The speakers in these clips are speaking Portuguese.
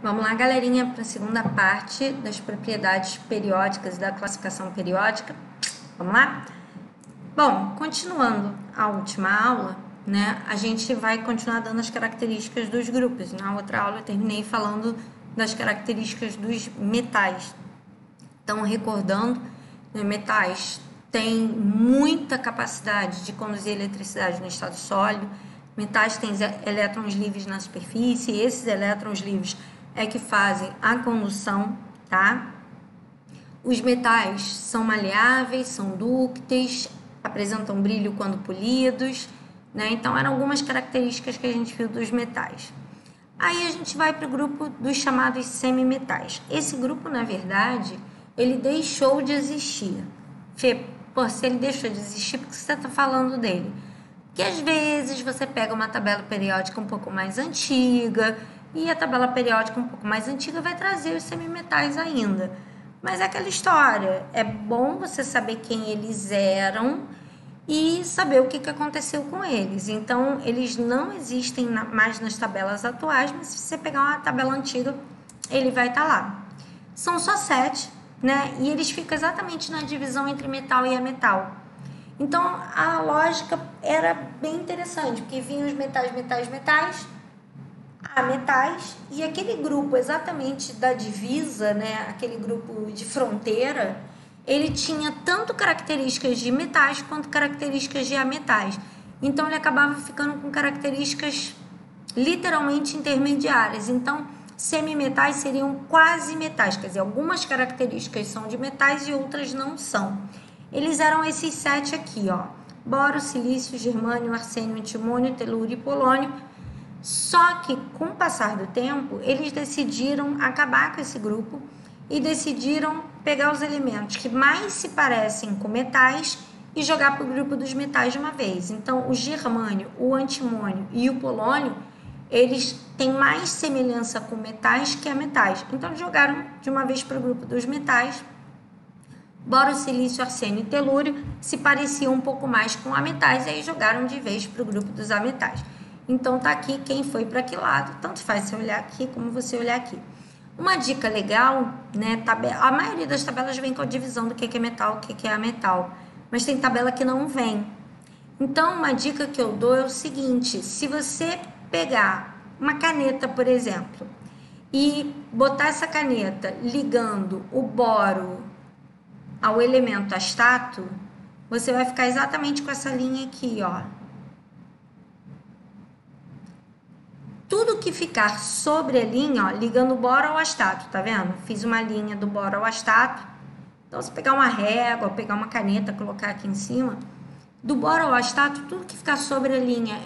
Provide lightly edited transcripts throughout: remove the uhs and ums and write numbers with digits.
Vamos lá, galerinha, para a segunda parte das propriedades periódicas e da classificação periódica. Vamos lá? Bom, continuando a última aula, né, a gente vai continuar dando as características dos grupos. Na outra aula eu terminei falando das características dos metais. Então, recordando, né, metais têm muita capacidade de conduzir eletricidade no estado sólido. Metais têm elétrons livres na superfície, e esses elétrons livres é que fazem a condução, tá? Os metais são maleáveis, são dúcteis, apresentam brilho quando polidos, né? Então, eram algumas características que a gente viu dos metais. Aí a gente vai para o grupo dos chamados semimetais. Esse grupo, na verdade, ele deixou de existir. Fê, pô, se ele deixou de existir, por que você está falando dele? Porque às vezes você pega uma tabela periódica um pouco mais antiga, e a tabela periódica um pouco mais antiga vai trazer os semimetais ainda. Mas é aquela história, é bom você saber quem eles eram e saber o que aconteceu com eles. Então, eles não existem mais nas tabelas atuais, mas se você pegar uma tabela antiga, ele vai estar lá. São só 7, né? E eles ficam exatamente na divisão entre metal e ametal. Então, a lógica era bem interessante, porque vinham os metais, ametais, e aquele grupo exatamente da divisa, né, aquele grupo de fronteira, ele tinha tanto características de metais quanto características de ametais. Então, ele acabava ficando com características literalmente intermediárias. Então, semimetais seriam quase metais, quer dizer, algumas características são de metais e outras não são. Eles eram esses 7 aqui, ó: boro, silício, germânio, arsênio, antimônio, telúrio e polônio. Só que, com o passar do tempo, eles decidiram acabar com esse grupo e decidiram pegar os elementos que mais se parecem com metais e jogar para o grupo dos metais de uma vez. Então, o germânio, o antimônio e o polônio, eles têm mais semelhança com metais que a metais. Então, eles jogaram de uma vez para o grupo dos metais. Boro, silício, arsênio e telúrio se pareciam um pouco mais com ametais e aí jogaram de vez para o grupo dos ametais. Então, tá aqui quem foi para que lado, tanto faz você olhar aqui como você olhar aqui. Uma dica legal, né, a maioria das tabelas vem com a divisão do que é metal, o que é ametal, mas tem tabela que não vem. Então, uma dica que eu dou é o seguinte: se você pegar uma caneta, por exemplo, e botar essa caneta ligando o boro ao elemento astato, você vai ficar exatamente com essa linha aqui, ó. Tudo que ficar sobre a linha, ó, ligando o boro ao astato, tá vendo? Fiz uma linha do boro ao astato. Então, se pegar uma régua, pegar uma caneta, colocar aqui em cima, do boro ao astato, tudo que ficar sobre a linha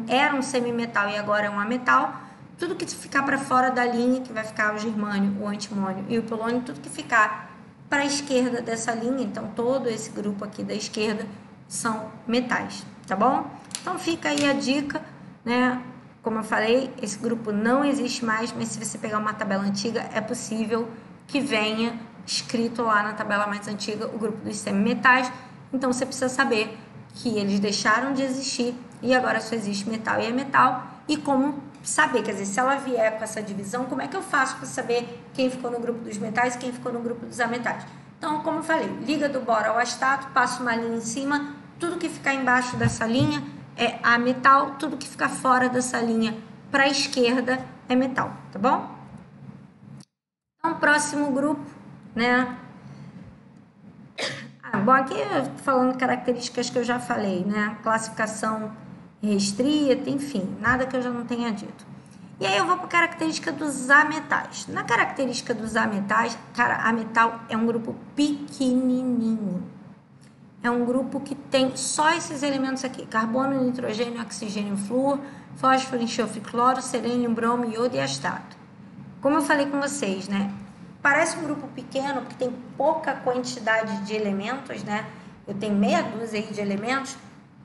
era um semimetal e agora é um ametal. Tudo que ficar para fora da linha, que vai ficar o germânio, o antimônio e o polônio, tudo que ficar para a esquerda dessa linha, então todo esse grupo aqui da esquerda são metais, tá bom? Então, fica aí a dica, né? Como eu falei, esse grupo não existe mais, mas se você pegar uma tabela antiga, é possível que venha escrito lá na tabela mais antiga o grupo dos semimetais. Então, você precisa saber que eles deixaram de existir e agora só existe metal e ametal. E como saber, quer dizer, se ela vier com essa divisão, como é que eu faço para saber quem ficou no grupo dos metais e quem ficou no grupo dos ametais? Então, como eu falei, liga do boro ao astato, passa uma linha em cima, tudo que ficar embaixo dessa linha é ametal, tudo que ficar fora dessa linha para a esquerda é metal, tá bom? Então, próximo grupo, né? Bom, aqui eu tô falando características que eu já falei, né? Classificação restrita, enfim, nada que eu já não tenha dito. E aí eu vou para a característica dos ametais. Na característica dos ametais, cara, ametal é um grupo pequenininho. É um grupo que tem só esses elementos aqui: carbono, nitrogênio, oxigênio, flúor, fósforo, enxofre, cloro, selênio, bromo, iodo e astato. Como eu falei com vocês, né? Parece um grupo pequeno porque tem pouca quantidade de elementos, né? Eu tenho meia dúzia aí de elementos,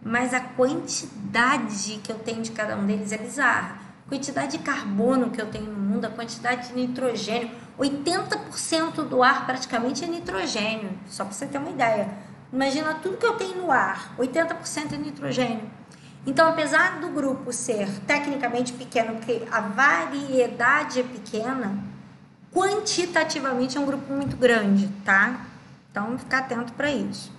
mas a quantidade que eu tenho de cada um deles é bizarra. A quantidade de carbono que eu tenho no mundo, a quantidade de nitrogênio, 80% do ar praticamente é nitrogênio, só para você ter uma ideia. Imagina tudo que eu tenho no ar, 80% é nitrogênio. Então, apesar do grupo ser tecnicamente pequeno, porque a variedade é pequena, quantitativamente é um grupo muito grande, tá? Então, fica atento para isso.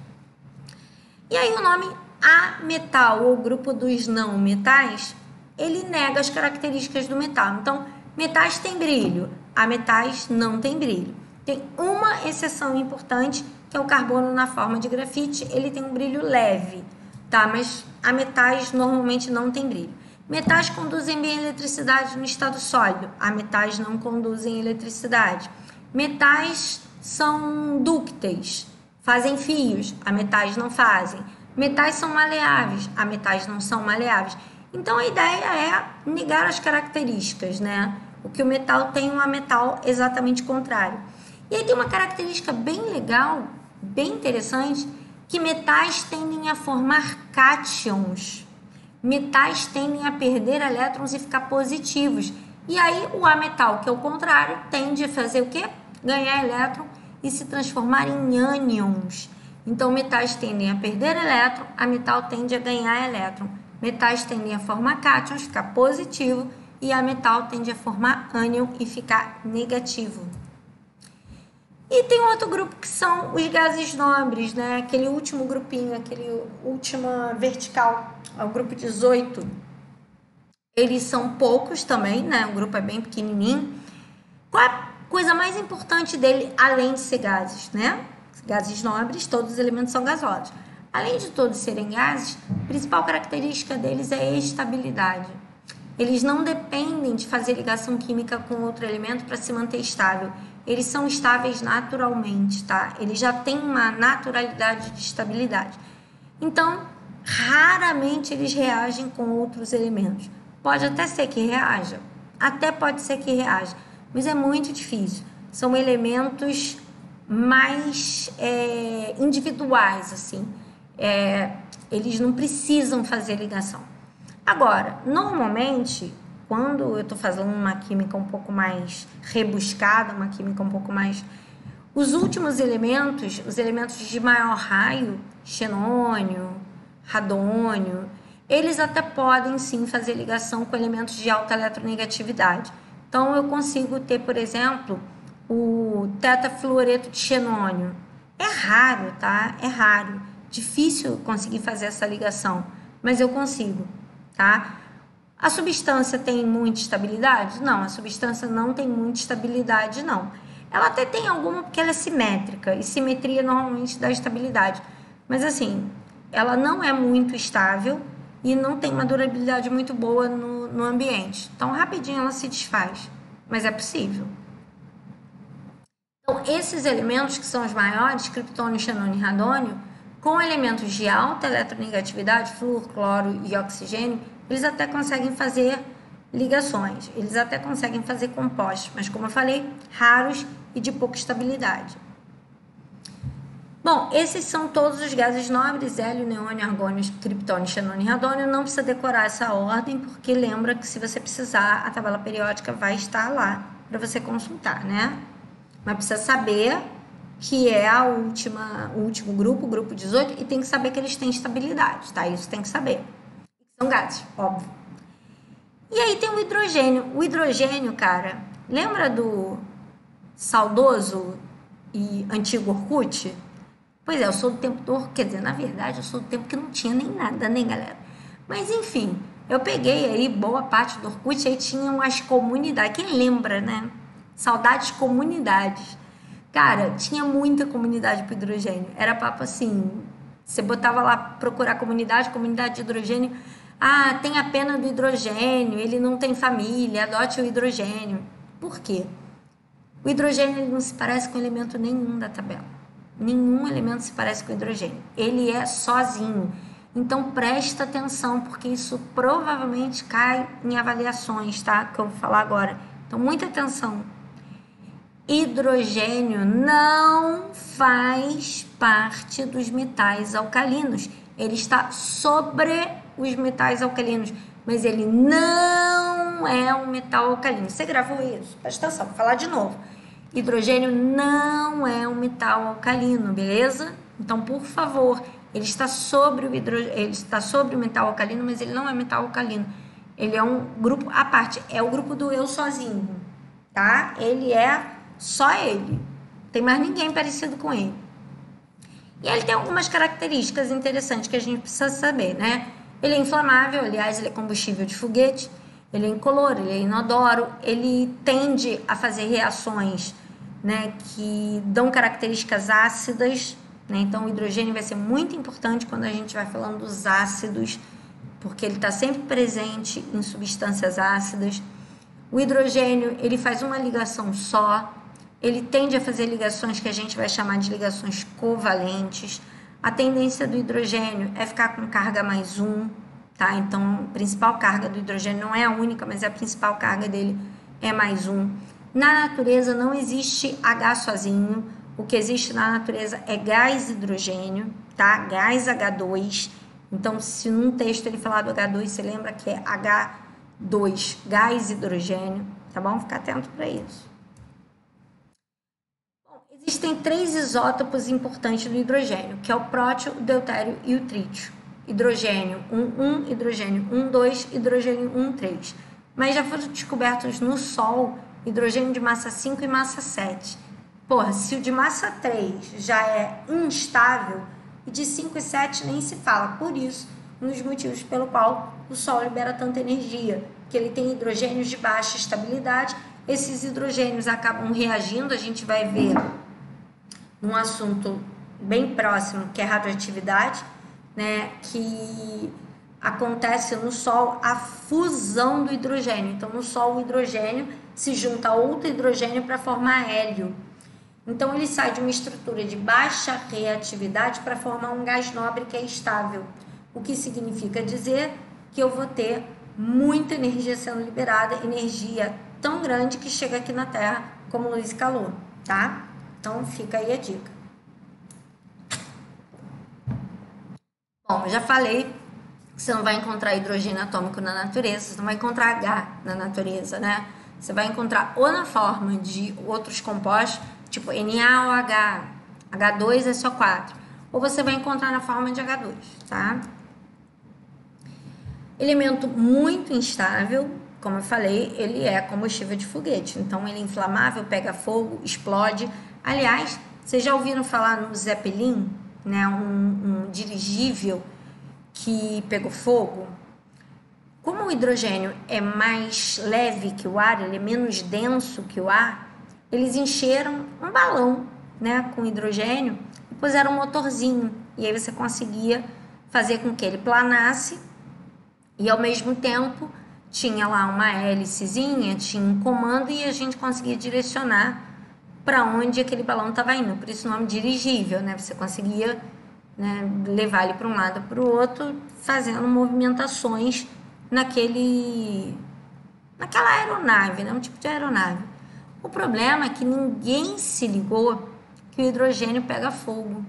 E aí o nome ametal, ou grupo dos não metais, ele nega as características do metal. Então, metais têm brilho, ametais não têm brilho. Tem uma exceção importante, que é o carbono na forma de grafite, ele tem um brilho leve, tá? Mas ametais normalmente não tem brilho. Metais conduzem bem eletricidade no estado sólido, ametais não conduzem eletricidade. Metais são dúcteis, fazem fios, ametais não fazem. Metais são maleáveis, ametais não são maleáveis. Então a ideia é negar as características, né? O que o metal tem, um ametal exatamente contrário. E aí tem uma característica bem legal, bem interessante, que metais tendem a formar cátions. Metais tendem a perder elétrons e ficar positivos. E aí o ametal, que é o contrário, tende a fazer o quê? Ganhar elétron e se transformar em ânions. Então, metais tendem a perder elétron, a metal tende a ganhar elétron. Metais tendem a formar cátions, ficar positivo, e a metal tende a formar ânion e ficar negativo. E tem outro grupo que são os gases nobres, né? Aquele último grupinho, aquele última vertical, é o grupo 18. Eles são poucos também, né? O grupo é bem pequenininho. Qual é a coisa mais importante dele, além de ser gases, né? Gases nobres, todos os elementos são gasosos. Além de todos serem gases, a principal característica deles é a estabilidade. Eles não dependem de fazer ligação química com outro elemento para se manter estável. Eles são estáveis naturalmente, tá? Eles já têm uma naturalidade de estabilidade. Então, raramente eles reagem com outros elementos. Pode até ser que reaja, mas é muito difícil. São elementos mais individuais, assim. Eles não precisam fazer ligação. Agora, normalmente, quando eu estou fazendo uma química um pouco mais rebuscada, uma química um pouco mais... Os últimos elementos, os elementos de maior raio, xenônio, radônio, eles até podem sim fazer ligação com elementos de alta eletronegatividade. Então, eu consigo ter, por exemplo, o tetafluoreto de xenônio. É raro, tá? É raro. Difícil conseguir fazer essa ligação, mas eu consigo, tá? A substância tem muita estabilidade? Não, a substância não tem muita estabilidade, não. Ela até tem alguma porque ela é simétrica, e simetria normalmente dá estabilidade. Mas assim, ela não é muito estável e não tem uma durabilidade muito boa no ambiente. Então, rapidinho ela se desfaz, mas é possível. Então, esses elementos que são os maiores, criptônio, xenônio e radônio, com elementos de alta eletronegatividade, flúor, cloro e oxigênio, eles até conseguem fazer ligações, eles até conseguem fazer compostos, mas como eu falei, raros e de pouca estabilidade. Bom, esses são todos os gases nobres, hélio, neônio, argônio, criptônio, xenônio e radônio. Não precisa decorar essa ordem, porque lembra que se você precisar, a tabela periódica vai estar lá para você consultar, né? Mas precisa saber que é o último grupo, o grupo 18, e tem que saber que eles têm estabilidade, tá? Isso tem que saber. São gases, óbvio. E aí tem o hidrogênio. O hidrogênio, cara, lembra do saudoso e antigo Orkut? Pois é, eu sou do tempo do Orkut, quer dizer, na verdade, eu sou do tempo que não tinha nem nada, né, galera? Mas, enfim, eu peguei aí boa parte do Orkut, aí tinham as comunidades. Quem lembra, né? Saudades comunidades. Cara, tinha muita comunidade pro hidrogênio. Era papo assim, você botava lá procurar comunidade de hidrogênio. Ah, tem a pena do hidrogênio, ele não tem família, adote o hidrogênio. Por quê? O hidrogênio ele não se parece com elemento nenhum da tabela. Nenhum elemento se parece com o hidrogênio. Ele é sozinho. Então, presta atenção, porque isso provavelmente cai em avaliações, tá? Que eu vou falar agora. Então, muita atenção. Hidrogênio não faz parte dos metais alcalinos. Ele está sobre os metais alcalinos, mas ele não é um metal alcalino. Você gravou isso? Presta atenção, vou falar de novo. Hidrogênio não é um metal alcalino, beleza? Então, por favor, ele está sobre o metal alcalino, mas ele não é metal alcalino. Ele é um grupo à parte, é o grupo do eu sozinho, tá? Ele é só ele, tem mais ninguém parecido com ele. E ele tem algumas características interessantes que a gente precisa saber, né? Ele é inflamável, aliás, ele é combustível de foguete, ele é incolor, ele é inodoro, ele tende a fazer reações, né, que dão características ácidas, né? Então o hidrogênio vai ser muito importante quando a gente vai falando dos ácidos, porque ele está sempre presente em substâncias ácidas. O hidrogênio, ele faz uma ligação só, ele tende a fazer ligações que a gente vai chamar de ligações covalentes. A tendência do hidrogênio é ficar com carga mais 1, tá? Então, a principal carga do hidrogênio não é a única, mas a principal carga dele é mais 1. Na natureza não existe H sozinho, o que existe na natureza é gás hidrogênio, tá? Gás H2. Então, se num texto ele falar do H2, você lembra que é H2, gás hidrogênio, tá bom? Fica atento para isso. Bom, existem 3 isótopos importantes do hidrogênio, que é o prótio, o deutério e o trítio. Hidrogênio 1,1, hidrogênio 1,2, hidrogênio 1,3. Mas já foram descobertos no Sol hidrogênio de massa 5 e massa 7. Porra, se o de massa 3 já é instável, e de 5 e 7 nem se fala. Por isso, um dos motivos pelo qual o Sol libera tanta energia, que ele tem hidrogênios de baixa estabilidade. Esses hidrogênios acabam reagindo, a gente vai ver num assunto bem próximo, que é radioatividade, né, que acontece no Sol a fusão do hidrogênio. Então, no Sol, o hidrogênio se junta a outro hidrogênio para formar hélio. Então, ele sai de uma estrutura de baixa reatividade para formar um gás nobre que é estável. O que significa dizer que eu vou ter muita energia sendo liberada, energia tão grande que chega aqui na Terra como luz e calor, tá? Então, fica aí a dica. Bom, eu já falei que você não vai encontrar hidrogênio atômico na natureza, você não vai encontrar H na natureza, né? Você vai encontrar ou na forma de outros compostos, tipo NaOH, H2SO4, ou você vai encontrar na forma de H2, tá? Elemento muito instável, como eu falei, ele é combustível de foguete, então ele é inflamável, pega fogo, explode. Aliás, vocês já ouviram falar no Zeppelin, né, um dirigível que pegou fogo? Como o hidrogênio é mais leve que o ar, ele é menos denso que o ar, eles encheram um balão, né, com hidrogênio e puseram um motorzinho. E aí você conseguia fazer com que ele planasse e ao mesmo tempo tinha lá uma hélicezinha, tinha um comando e a gente conseguia direcionar para onde aquele balão estava indo. Por isso o nome dirigível, né? Você conseguia, né, levar ele para um lado para o outro, fazendo movimentações naquela aeronave, né? Um tipo de aeronave. O problema é que ninguém se ligou que o hidrogênio pega fogo.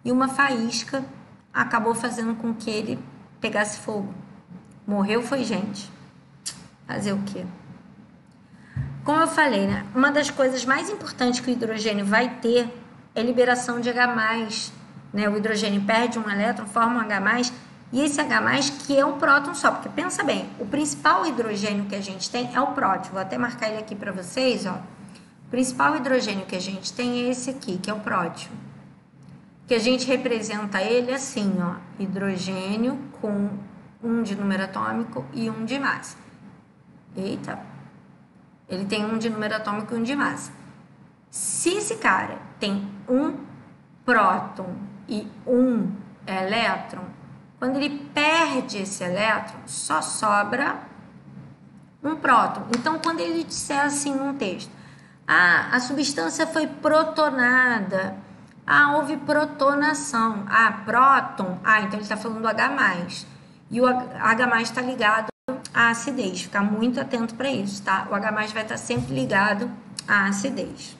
E uma faísca acabou fazendo com que ele pegasse fogo. Morreu foi gente. Fazer o quê? Como eu falei, né? Uma das coisas mais importantes que o hidrogênio vai ter é liberação de H+, né? O hidrogênio perde um elétron, forma um H+, e esse H+, que é um próton só. Porque pensa bem, o principal hidrogênio que a gente tem é o próton. Vou até marcar ele aqui para vocês, ó. O principal hidrogênio que a gente tem é esse aqui, que é o próton. Que a gente representa ele assim, ó. Hidrogênio com 1 de número atômico e 1 de massa. Eita! Ele tem 1 de número atômico e 1 de massa. Se esse cara tem 1 próton e 1 elétron, quando ele perde esse elétron, só sobra um próton. Então, quando ele disser assim num texto, a substância foi protonada, houve protonação, próton, então ele está falando do H+. E o H+ está ligado à acidez, ficar muito atento para isso, tá? O H+ vai estar sempre ligado à acidez.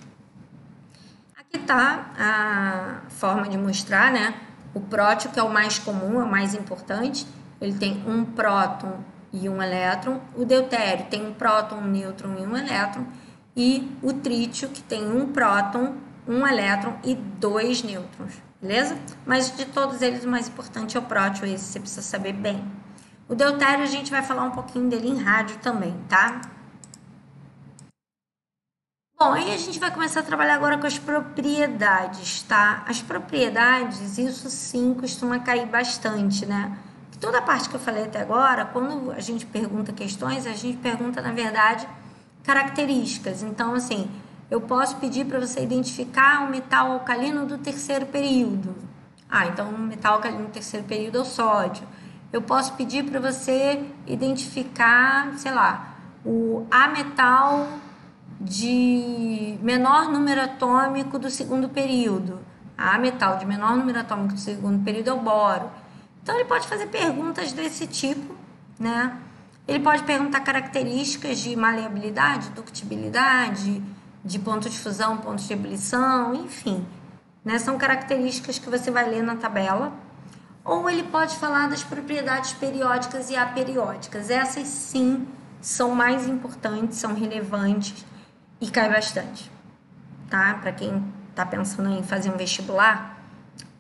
Aqui está a forma de mostrar, né? O próton, que é o mais comum, é o mais importante, ele tem 1 próton e 1 elétron. O deutério tem 1 próton, 1 nêutron e 1 elétron. E o trítio, que tem 1 próton, 1 elétron e 2 nêutrons. beleza? Mas de todos eles, o mais importante é o prótio, esse você precisa saber bem. O deutério a gente vai falar um pouquinho dele em rádio também, tá? Bom, aí a gente vai começar a trabalhar agora com as propriedades, tá? As propriedades, isso sim costuma cair bastante, né? Toda a parte que eu falei até agora, quando a gente pergunta questões, a gente pergunta, na verdade, características. Então, assim, eu posso pedir para você identificar o metal alcalino do terceiro período. Ah, então o metal alcalino do terceiro período é o sódio. Eu posso pedir para você identificar, sei lá, o ametal de menor número atômico do segundo período. A metal de menor número atômico do segundo período é o boro. Então, ele pode fazer perguntas desse tipo, né? Ele pode perguntar características de maleabilidade, ductibilidade, de ponto de fusão, ponto de ebulição, enfim, né? São características que você vai ler na tabela. Ou ele pode falar das propriedades periódicas e aperiódicas. Essas, sim, são mais importantes, são relevantes e cai bastante, tá? Para quem está pensando em fazer um vestibular,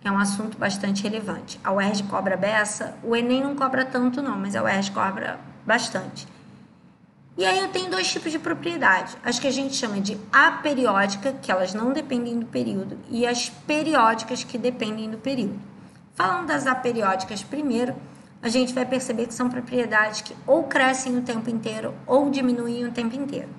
é um assunto bastante relevante. A UERJ cobra beça, o Enem não cobra tanto não, mas a UERJ cobra bastante. E aí eu tenho dois tipos de propriedade. As que a gente chama de aperiódica, que elas não dependem do período, e as periódicas, que dependem do período. Falando das aperiódicas primeiro, a gente vai perceber que são propriedades que ou crescem o tempo inteiro ou diminuem o tempo inteiro.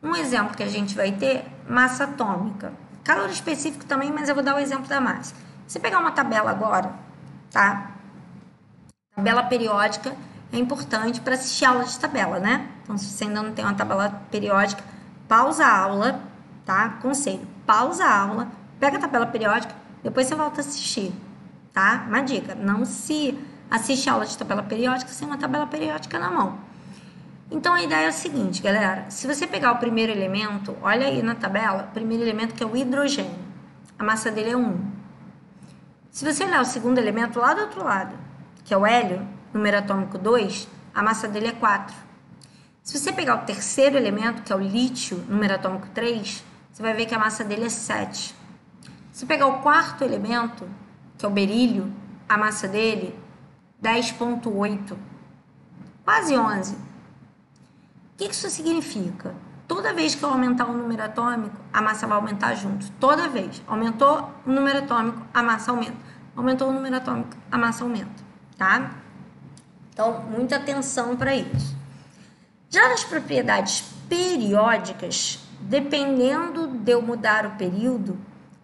Um exemplo que a gente vai ter, massa atômica. Calor específico também, mas eu vou dar o exemplo da massa. Se pegar uma tabela agora, tá? Tabela periódica é importante para assistir aula de tabela, né? Então, se você ainda não tem uma tabela periódica, pausa a aula, tá? Conselho, pausa a aula, pega a tabela periódica, depois você volta a assistir, tá? Uma dica, não se assiste aula de tabela periódica sem uma tabela periódica na mão. Então, a ideia é a seguinte, galera. Se você pegar o primeiro elemento, olha aí na tabela, o primeiro elemento que é o hidrogênio. A massa dele é 1. Se você olhar o segundo elemento lá do outro lado, que é o hélio, número atômico 2, a massa dele é 4. Se você pegar o terceiro elemento, que é o lítio, número atômico 3, você vai ver que a massa dele é 7. Se pegar o quarto elemento, que é o berílio, a massa dele, 10,8. Quase 11. O que isso significa? Toda vez que eu aumentar o número atômico, a massa vai aumentar junto. Toda vez. Aumentou o número atômico, a massa aumenta. Aumentou o número atômico, a massa aumenta. Tá? Então, muita atenção para isso. Já nas propriedades periódicas, dependendo de eu mudar o período,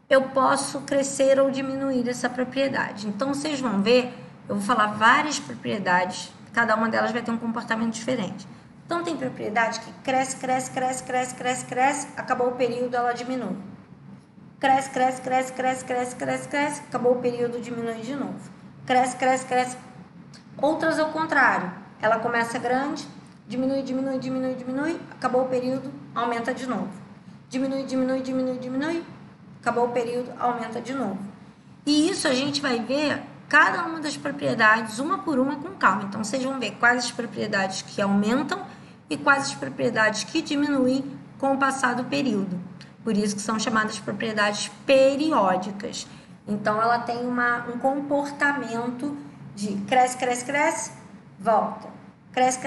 eu posso crescer ou diminuir essa propriedade. Então, vocês vão ver, eu vou falar várias propriedades, cada uma delas vai ter um comportamento diferente. Então, tem propriedade que cresce, acabou o período, ela diminui. Cresce, acabou o período, diminui de novo. Cresce. Outras ao contrário, ela começa grande, diminui, acabou o período, aumenta de novo. Diminui, acabou o período, aumenta de novo. E isso a gente vai ver cada uma das propriedades, uma por uma, com calma. Então, vocês vão ver quais as propriedades que aumentam e quais as propriedades que diminuem com o passar do período. Por isso que são chamadas propriedades periódicas. Então, ela tem um comportamento de cresce, volta. Cresce,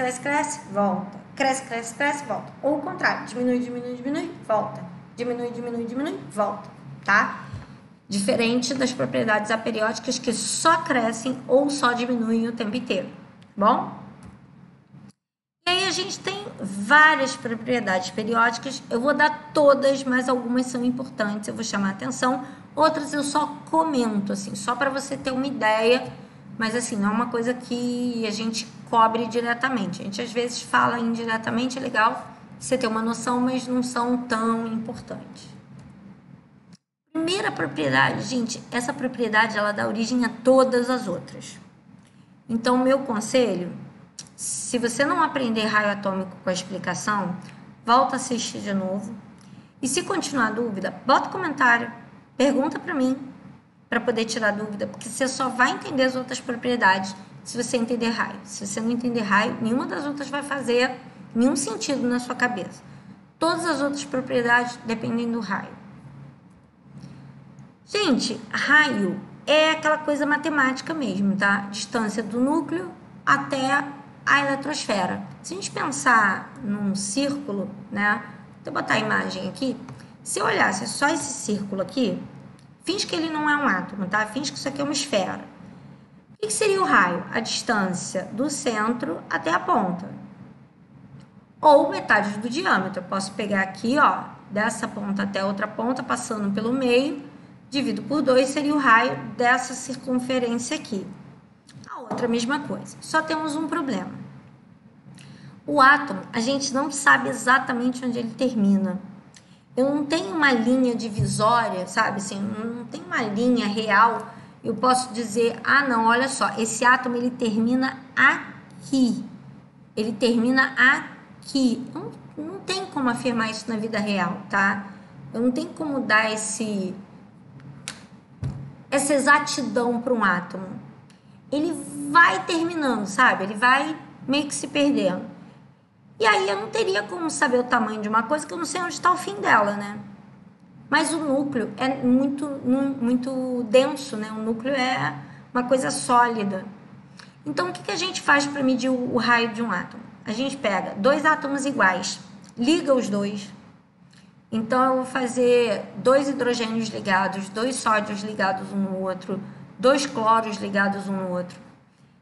volta. Cresce, volta. Ou o contrário, diminui, volta. Diminui, volta, tá? Diferente das propriedades aperiódicas que só crescem ou só diminuem o tempo inteiro, bom? E aí a gente tem várias propriedades periódicas, eu vou dar todas, mas algumas são importantes, eu vou chamar a atenção, outras eu só comento, assim, só para você ter uma ideia, mas assim, não é uma coisa que a gente cobre diretamente, a gente às vezes fala indiretamente, é legal você ter uma noção, mas não são tão importantes. Primeira propriedade, gente, essa propriedade ela dá origem a todas as outras. Então, meu conselho, se você não aprender raio atômico com a explicação, volta a assistir de novo. E se continuar a dúvida, bota comentário, pergunta para mim, para poder tirar dúvida, porque você só vai entender as outras propriedades se você entender raio. Se você não entender raio, nenhuma das outras vai fazer nenhum sentido na sua cabeça. Todas as outras propriedades dependem do raio. Gente, raio é aquela coisa matemática mesmo, tá? Distância do núcleo até a eletrosfera. Se a gente pensar num círculo, né? Vou botar a imagem aqui. Se eu olhasse só esse círculo aqui, finge que ele não é um átomo, tá? Finge que isso aqui é uma esfera. O que seria o raio? A distância do centro até a ponta. Ou metade do diâmetro. Eu posso pegar aqui, ó, dessa ponta até a outra ponta, passando pelo meio, divido por 2, seria o raio dessa circunferência aqui. A outra, mesma coisa. Só temos um problema. O átomo, a gente não sabe exatamente onde ele termina. Eu não tenho uma linha divisória, sabe? Assim, não tem uma linha real. Eu posso dizer, ah, não, olha só, esse átomo, ele termina aqui. Ele termina aqui. Não tem como afirmar isso na vida real, tá? Eu não tenho como dar essa exatidão para um átomo. Ele vai terminando, sabe? Ele vai meio que se perdendo. E aí eu não teria como saber o tamanho de uma coisa que eu não sei onde está o fim dela, né? Mas o núcleo é muito denso, né? O núcleo é uma coisa sólida. Então, o que a gente faz para medir o raio de um átomo? A gente pega 2 átomos iguais, liga os dois. Então, eu vou fazer 2 hidrogênios ligados, 2 sódios ligados um no outro, 2 cloros ligados um no outro.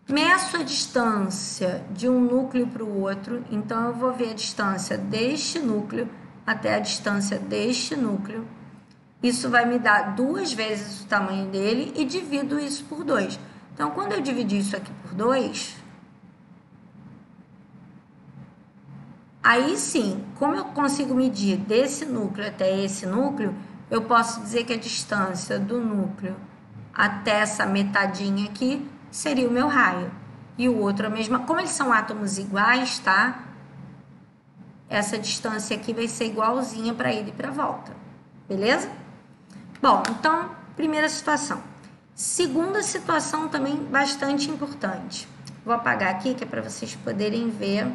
Meço a distância de um núcleo para o outro, então eu vou ver a distância deste núcleo até a distância deste núcleo. Isso vai me dar 2 vezes o tamanho dele e divido isso por 2. Então, quando eu dividir isso aqui por 2, aí sim, como eu consigo medir desse núcleo até esse núcleo, eu posso dizer que a distância do núcleo até essa metadinha aqui seria o meu raio. E o outro a mesma. Como eles são átomos iguais, tá? Essa distância aqui vai ser igualzinha para ida e para volta. Beleza? Bom, então, primeira situação. Segunda situação também bastante importante. Vou apagar aqui, que é para vocês poderem ver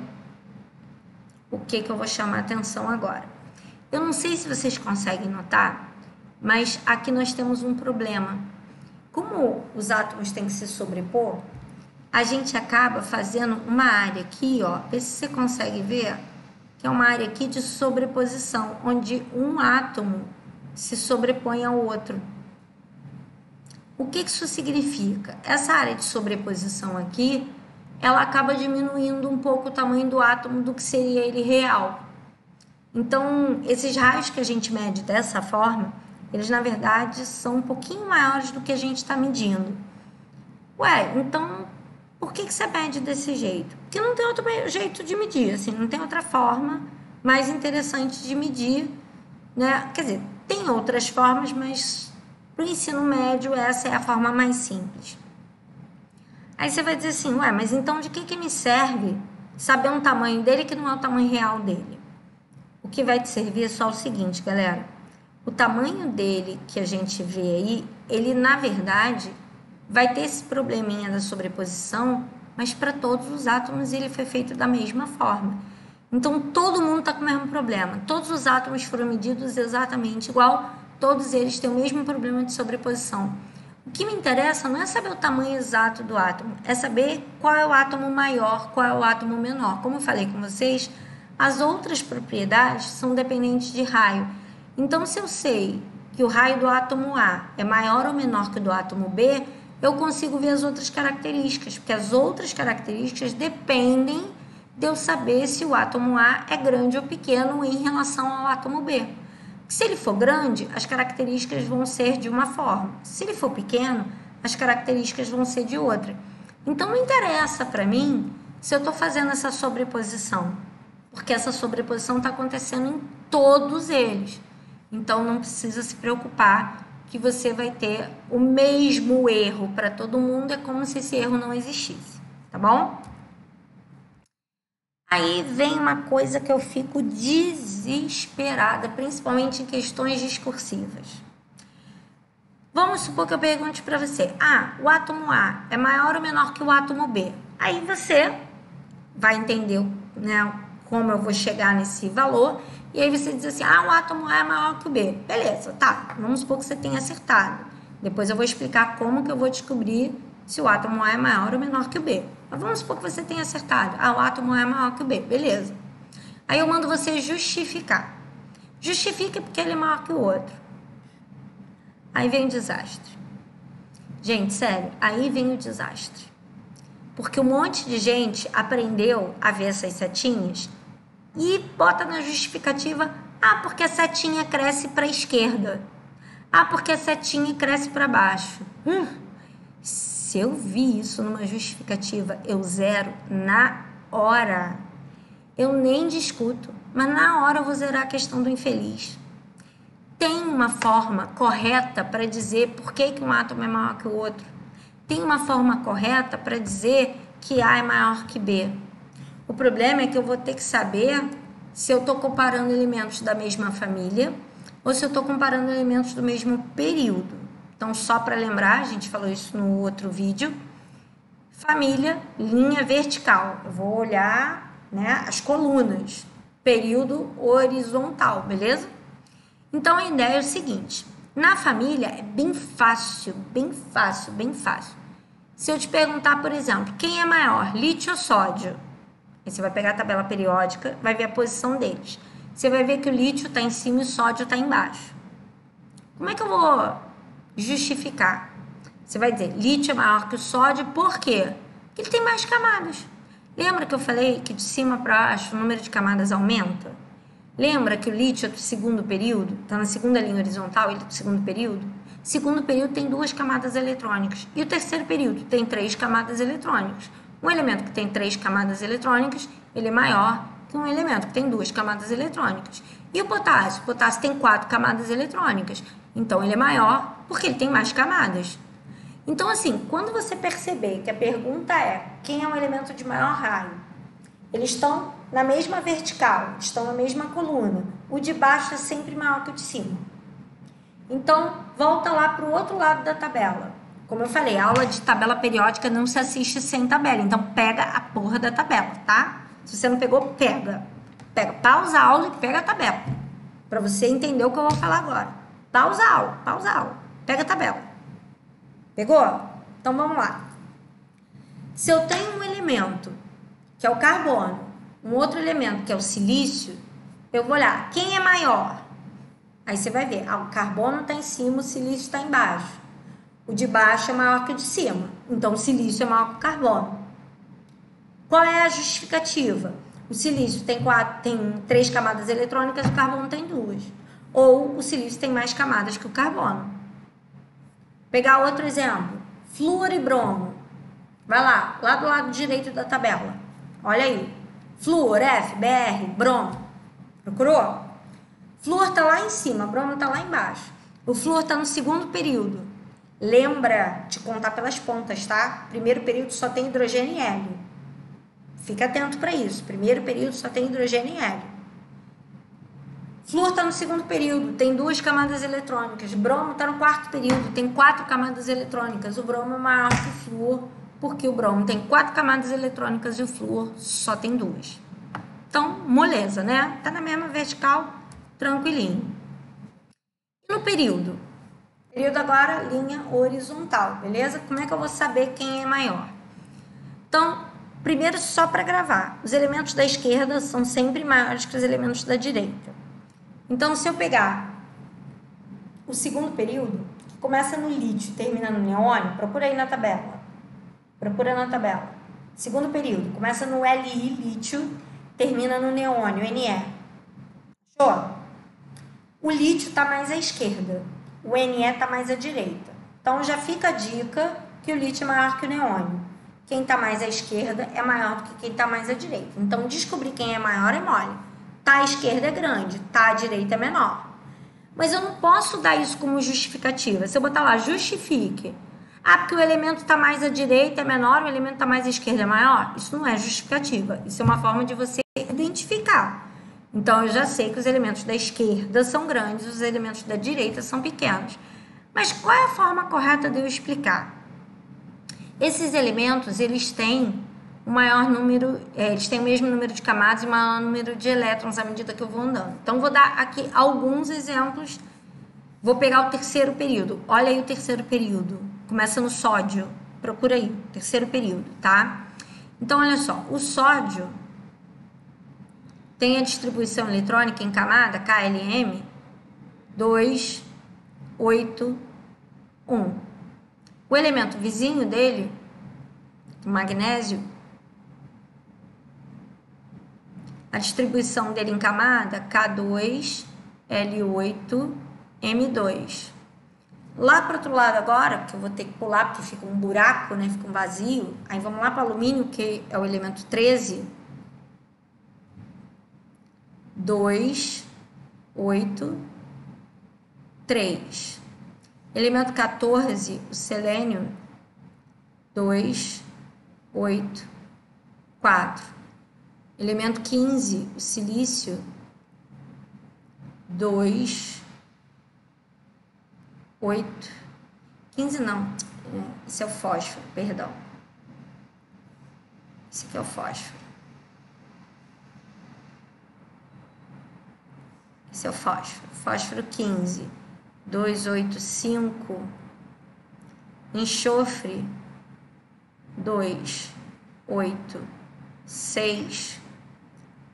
o que eu vou chamar a atenção agora. Eu não sei se vocês conseguem notar, mas aqui nós temos um problema. Como os átomos têm que se sobrepor, a gente acaba fazendo uma área aqui, ó, vê se você consegue ver, que é uma área aqui de sobreposição, onde um átomo se sobrepõe ao outro. O que isso significa? Essa área de sobreposição aqui, ela acaba diminuindo um pouco o tamanho do átomo do que seria ele real. Então, esses raios que a gente mede dessa forma, eles, na verdade, são um pouquinho maiores do que a gente está medindo. Ué, então, por que você mede desse jeito? Porque não tem outro jeito de medir, assim, não tem outra forma mais interessante de medir, né? Quer dizer, tem outras formas, mas para o ensino médio essa é a forma mais simples. Aí você vai dizer assim, ué, mas então de que me serve saber um tamanho dele que não é o tamanho real dele? O que vai te servir é só o seguinte, galera. O tamanho dele que a gente vê aí, ele na verdade vai ter esse probleminha da sobreposição, mas para todos os átomos ele foi feito da mesma forma. Então todo mundo está com o mesmo problema. Todos os átomos foram medidos exatamente igual, todos eles têm o mesmo problema de sobreposição. O que me interessa não é saber o tamanho exato do átomo, é saber qual é o átomo maior, qual é o átomo menor. Como eu falei com vocês, as outras propriedades são dependentes de raio. Então, se eu sei que o raio do átomo A é maior ou menor que o do átomo B, eu consigo ver as outras características, porque as outras características dependem de eu saber se o átomo A é grande ou pequeno em relação ao átomo B. Se ele for grande, as características vão ser de uma forma. Se ele for pequeno, as características vão ser de outra. Então, não interessa para mim se eu estou fazendo essa sobreposição, porque essa sobreposição está acontecendo em todos eles. Então, não precisa se preocupar que você vai ter o mesmo erro para todo mundo, é como se esse erro não existisse, tá bom? Aí vem uma coisa que eu fico desesperada, principalmente em questões discursivas. Vamos supor que eu pergunte para você, o átomo A é maior ou menor que o átomo B? Aí você vai entender, né, como eu vou chegar nesse valor. E aí você diz assim, o átomo A é maior que o B. Beleza, tá. Vamos supor que você tenha acertado. Depois eu vou explicar como que eu vou descobrir se o átomo A é maior ou menor que o B. Mas vamos supor que você tenha acertado. Ah, o átomo A é maior que o B. Beleza. Aí eu mando você justificar. Justifique porque ele é maior que o outro. Aí vem o desastre. Gente, sério, aí vem o desastre. Porque um monte de gente aprendeu a ver essas setinhas e bota na justificativa, ah, porque a setinha cresce para a esquerda. Ah, porque a setinha cresce para baixo. Se eu vi isso numa justificativa, eu zero na hora. Eu nem discuto, mas na hora eu vou zerar a questão do infeliz. Tem uma forma correta para dizer por que um átomo é maior que o outro. Tem uma forma correta para dizer que A é maior que B. O problema é que eu vou ter que saber se eu estou comparando elementos da mesma família ou se eu estou comparando elementos do mesmo período. Então, só para lembrar, a gente falou isso no outro vídeo, família, linha vertical. Eu vou olhar, né, as colunas, período horizontal, beleza? Então, a ideia é o seguinte, na família é bem fácil, bem fácil, bem fácil. Se eu te perguntar, por exemplo, quem é maior, lítio ou sódio? Aí você vai pegar a tabela periódica, vai ver a posição deles. Você vai ver que o lítio está em cima e o sódio está embaixo. Como é que eu vou justificar? Você vai dizer, lítio é maior que o sódio, por quê? Porque ele tem mais camadas. Lembra que eu falei que de cima para baixo o número de camadas aumenta? Lembra que o lítio é do segundo período? Está na segunda linha horizontal, ele é do segundo período? Segundo período tem 2 camadas eletrônicas. E o terceiro período tem 3 camadas eletrônicas. Um elemento que tem 3 camadas eletrônicas, ele é maior que um elemento que tem 2 camadas eletrônicas. E o potássio? O potássio tem 4 camadas eletrônicas. Então, ele é maior porque ele tem mais camadas. Então, assim, quando você perceber que a pergunta é quem é um elemento de maior raio, eles estão na mesma vertical, estão na mesma coluna. O de baixo é sempre maior que o de cima. Então, volta lá para o outro lado da tabela. Como eu falei, a aula de tabela periódica não se assiste sem tabela. Então, pega a porra da tabela, tá? Se você não pegou, pega. Pausa a aula e pega a tabela. Para você entender o que eu vou falar agora. Pausa a aula. Pega a tabela. Pegou? Então, vamos lá. Se eu tenho um elemento, que é o carbono, um outro elemento, que é o silício, eu vou olhar, quem é maior? Aí você vai ver, o carbono está em cima, o silício está embaixo. O de baixo é maior que o de cima, então o silício é maior que o carbono. Qual é a justificativa? O silício tem 3 camadas eletrônicas, o carbono tem 2. Ou o silício tem mais camadas que o carbono. Pegar outro exemplo, flúor e bromo. Vai lá do lado direito da tabela. Olha aí. Flúor, F, Br, bromo. Procurou? Flúor está lá em cima, bromo está lá embaixo. O flúor está no segundo período. Lembra de contar pelas pontas, tá? Primeiro período só tem hidrogênio e hélio. Fica atento para isso. Primeiro período só tem hidrogênio e hélio. Flúor está no segundo período, tem 2 camadas eletrônicas. Bromo está no quarto período, tem 4 camadas eletrônicas. O bromo é maior que o flúor, porque o bromo tem 4 camadas eletrônicas e o flúor só tem 2. Então, moleza, né? Tá na mesma vertical, tranquilinho. E no período? Período agora, linha horizontal, beleza? Como é que eu vou saber quem é maior? Então, primeiro só para gravar. Os elementos da esquerda são sempre maiores que os elementos da direita. Então, se eu pegar o segundo período, que começa no lítio e termina no neônio, procura aí na tabela. Procura na tabela. Segundo período, começa no Li, lítio, termina no neônio, Ne. Achou? O lítio está mais à esquerda, o Ne está mais à direita. Então, já fica a dica que o lítio é maior que o neônio. Quem está mais à esquerda é maior do que quem está mais à direita. Então, descobrir quem é maior é mole. Tá à esquerda é grande, tá à direita é menor. Mas eu não posso dar isso como justificativa. Se eu botar lá, justifique. Ah, porque o elemento está mais à direita é menor, o elemento está mais à esquerda é maior. Isso não é justificativa. Isso é uma forma de você identificar. Então, eu já sei que os elementos da esquerda são grandes, os elementos da direita são pequenos. Mas qual é a forma correta de eu explicar? Esses elementos, eles têm o maior número, eles têm o mesmo número de camadas e o maior número de elétrons à medida que eu vou andando. Então, vou dar aqui alguns exemplos. Vou pegar o terceiro período. Olha aí o terceiro período. Começa no sódio. Procura aí, terceiro período, tá? Então, olha só. O sódio tem a distribuição eletrônica em camada, KLM, 2, 8, 1. O elemento vizinho dele, o magnésio, a distribuição dele em camada, K2, L8, M2. Lá para o outro lado agora, que eu vou ter que pular porque fica um buraco, né? Fica um vazio. Aí vamos lá para o alumínio, que é o elemento 13. 2, 8, 3. Elemento 14, o selênio, 2, 8, 4. Elemento 15, o silício, 2, 8. 15 não, esse é o fósforo, perdão. Esse aqui é o fósforo. Esse é o fósforo. Fósforo 15, 2, 8, 5. Enxofre, 2, 8, 6.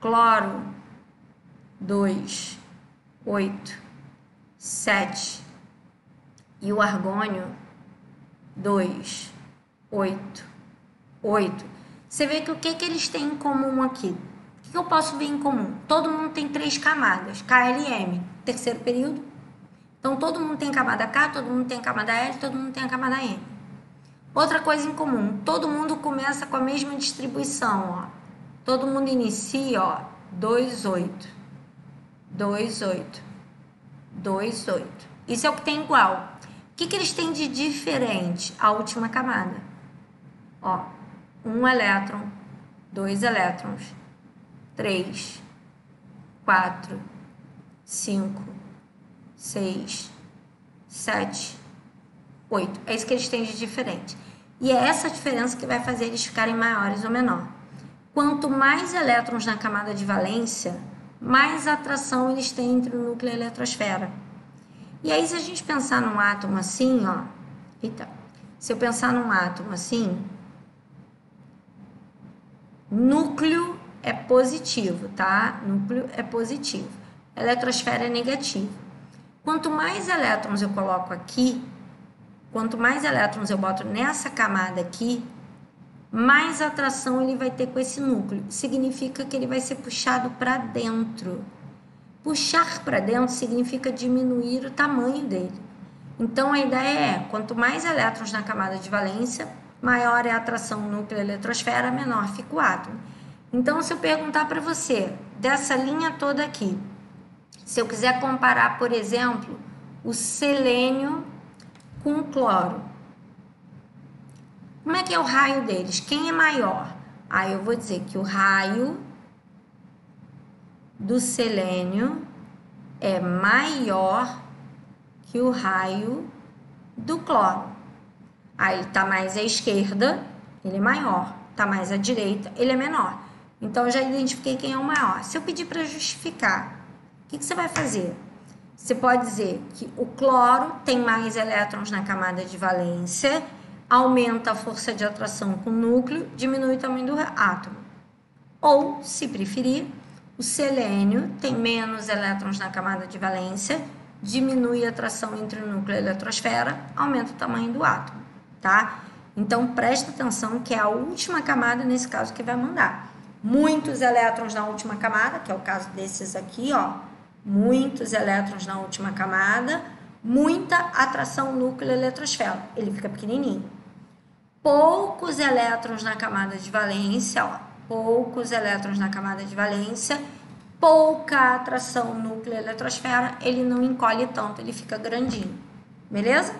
Cloro, 2, 8, 7. E o argônio, 2, 8, 8. Você vê que o que eles têm em comum aqui? O que eu posso ver em comum? Todo mundo tem 3 camadas, KLM, terceiro período. Então, todo mundo tem camada K, todo mundo tem camada L, todo mundo tem a camada M. Outra coisa em comum, todo mundo começa com a mesma distribuição, ó. Todo mundo inicia, ó, 2, 8, 2, 8, 2, 8. Isso é o que tem igual. O que eles têm de diferente? A última camada. Ó, 1 elétron, 2 elétrons, 3, 4, 5, 6, 7, 8. É isso que eles têm de diferente. E é essa diferença que vai fazer eles ficarem maiores ou menor. Quanto mais elétrons na camada de valência, mais atração eles têm entre o núcleo e a eletrosfera. E aí, se a gente pensar num átomo assim, ó... Eita. Se eu pensar num átomo assim... Núcleo é positivo, tá? Núcleo é positivo. Eletrosfera é negativa. Quanto mais elétrons eu coloco aqui, quanto mais elétrons eu boto nessa camada aqui, mais atração ele vai ter com esse núcleo. Significa que ele vai ser puxado para dentro. Puxar para dentro significa diminuir o tamanho dele. Então, a ideia é, quanto mais elétrons na camada de valência, maior é a atração núcleo-eletrosfera, menor fica o átomo. Então, se eu perguntar para você, dessa linha toda aqui, se eu quiser comparar, por exemplo, o selênio com o cloro, como é que é o raio deles? Quem é maior? Aí eu vou dizer que o raio do selênio é maior que o raio do cloro. Aí ele está mais à esquerda, ele é maior. Está mais à direita, ele é menor. Então, eu já identifiquei quem é o maior. Se eu pedir para justificar, o que você vai fazer? Você pode dizer que o cloro tem mais elétrons na camada de valência, aumenta a força de atração com o núcleo, diminui o tamanho do átomo. Ou, se preferir, o selênio tem menos elétrons na camada de valência, diminui a atração entre o núcleo e a eletrosfera, aumenta o tamanho do átomo, tá? Então, presta atenção que é a última camada, nesse caso, que vai mandar. Muitos elétrons na última camada, que é o caso desses aqui, ó. Muitos elétrons na última camada, muita atração núcleo-eletrosfera. Ele fica pequenininho. Poucos elétrons na camada de valência, ó. Poucos elétrons na camada de valência, pouca atração núcleo-eletrosfera, ele não encolhe tanto, ele fica grandinho. Beleza?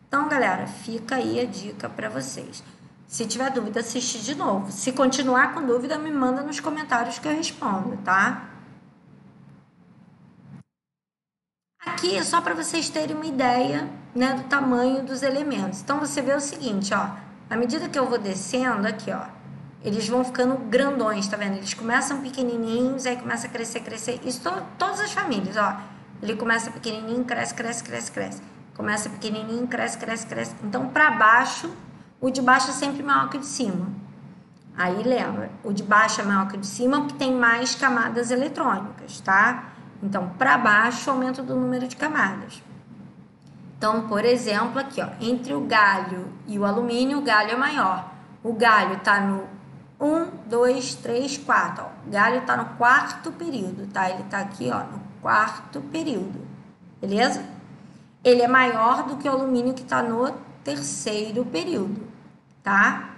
Então, galera, fica aí a dica para vocês. Se tiver dúvida, assiste de novo. Se continuar com dúvida, me manda nos comentários que eu respondo, tá? Aqui é só para vocês terem uma ideia, né, do tamanho dos elementos. Então, você vê o seguinte, ó. À medida que eu vou descendo aqui, ó, eles vão ficando grandões, tá vendo? Eles começam pequenininhos, aí começa a crescer, crescer. Isso todas as famílias, ó. Ele começa pequenininho, cresce, cresce, cresce, cresce. Começa pequenininho, cresce, cresce, cresce. Então, para baixo, o de baixo é sempre maior que o de cima. Aí, lembra, o de baixo é maior que o de cima porque tem mais camadas eletrônicas, tá? Então, para baixo, aumento do número de camadas. Então, por exemplo, aqui, ó, entre o galho e o alumínio, o galho é maior. O galho está no 1, 2, 3, 4. Ó. O galho está no quarto período, tá? Ele está aqui, ó, no quarto período. Beleza? Ele é maior do que o alumínio que está no terceiro período, tá?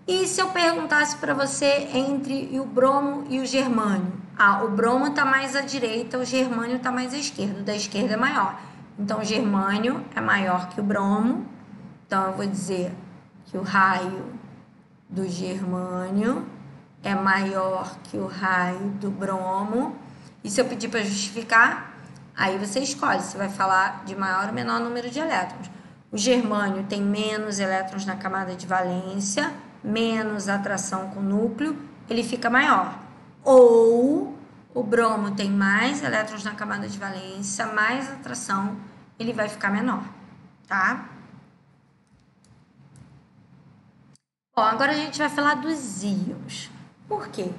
E se eu perguntasse para você entre o bromo e o germânio? Ah, o bromo está mais à direita, o germânio está mais à esquerda. O da esquerda é maior. Então, o germânio é maior que o bromo. Então, eu vou dizer que o raio do germânio é maior que o raio do bromo. E se eu pedir para justificar, aí você escolhe se vai falar de maior ou menor número de elétrons. O germânio tem menos elétrons na camada de valência, menos atração com o núcleo, ele fica maior. Ou o bromo tem mais elétrons na camada de valência, mais atração, ele vai ficar menor, tá? Bom, agora a gente vai falar dos íons. Por quê?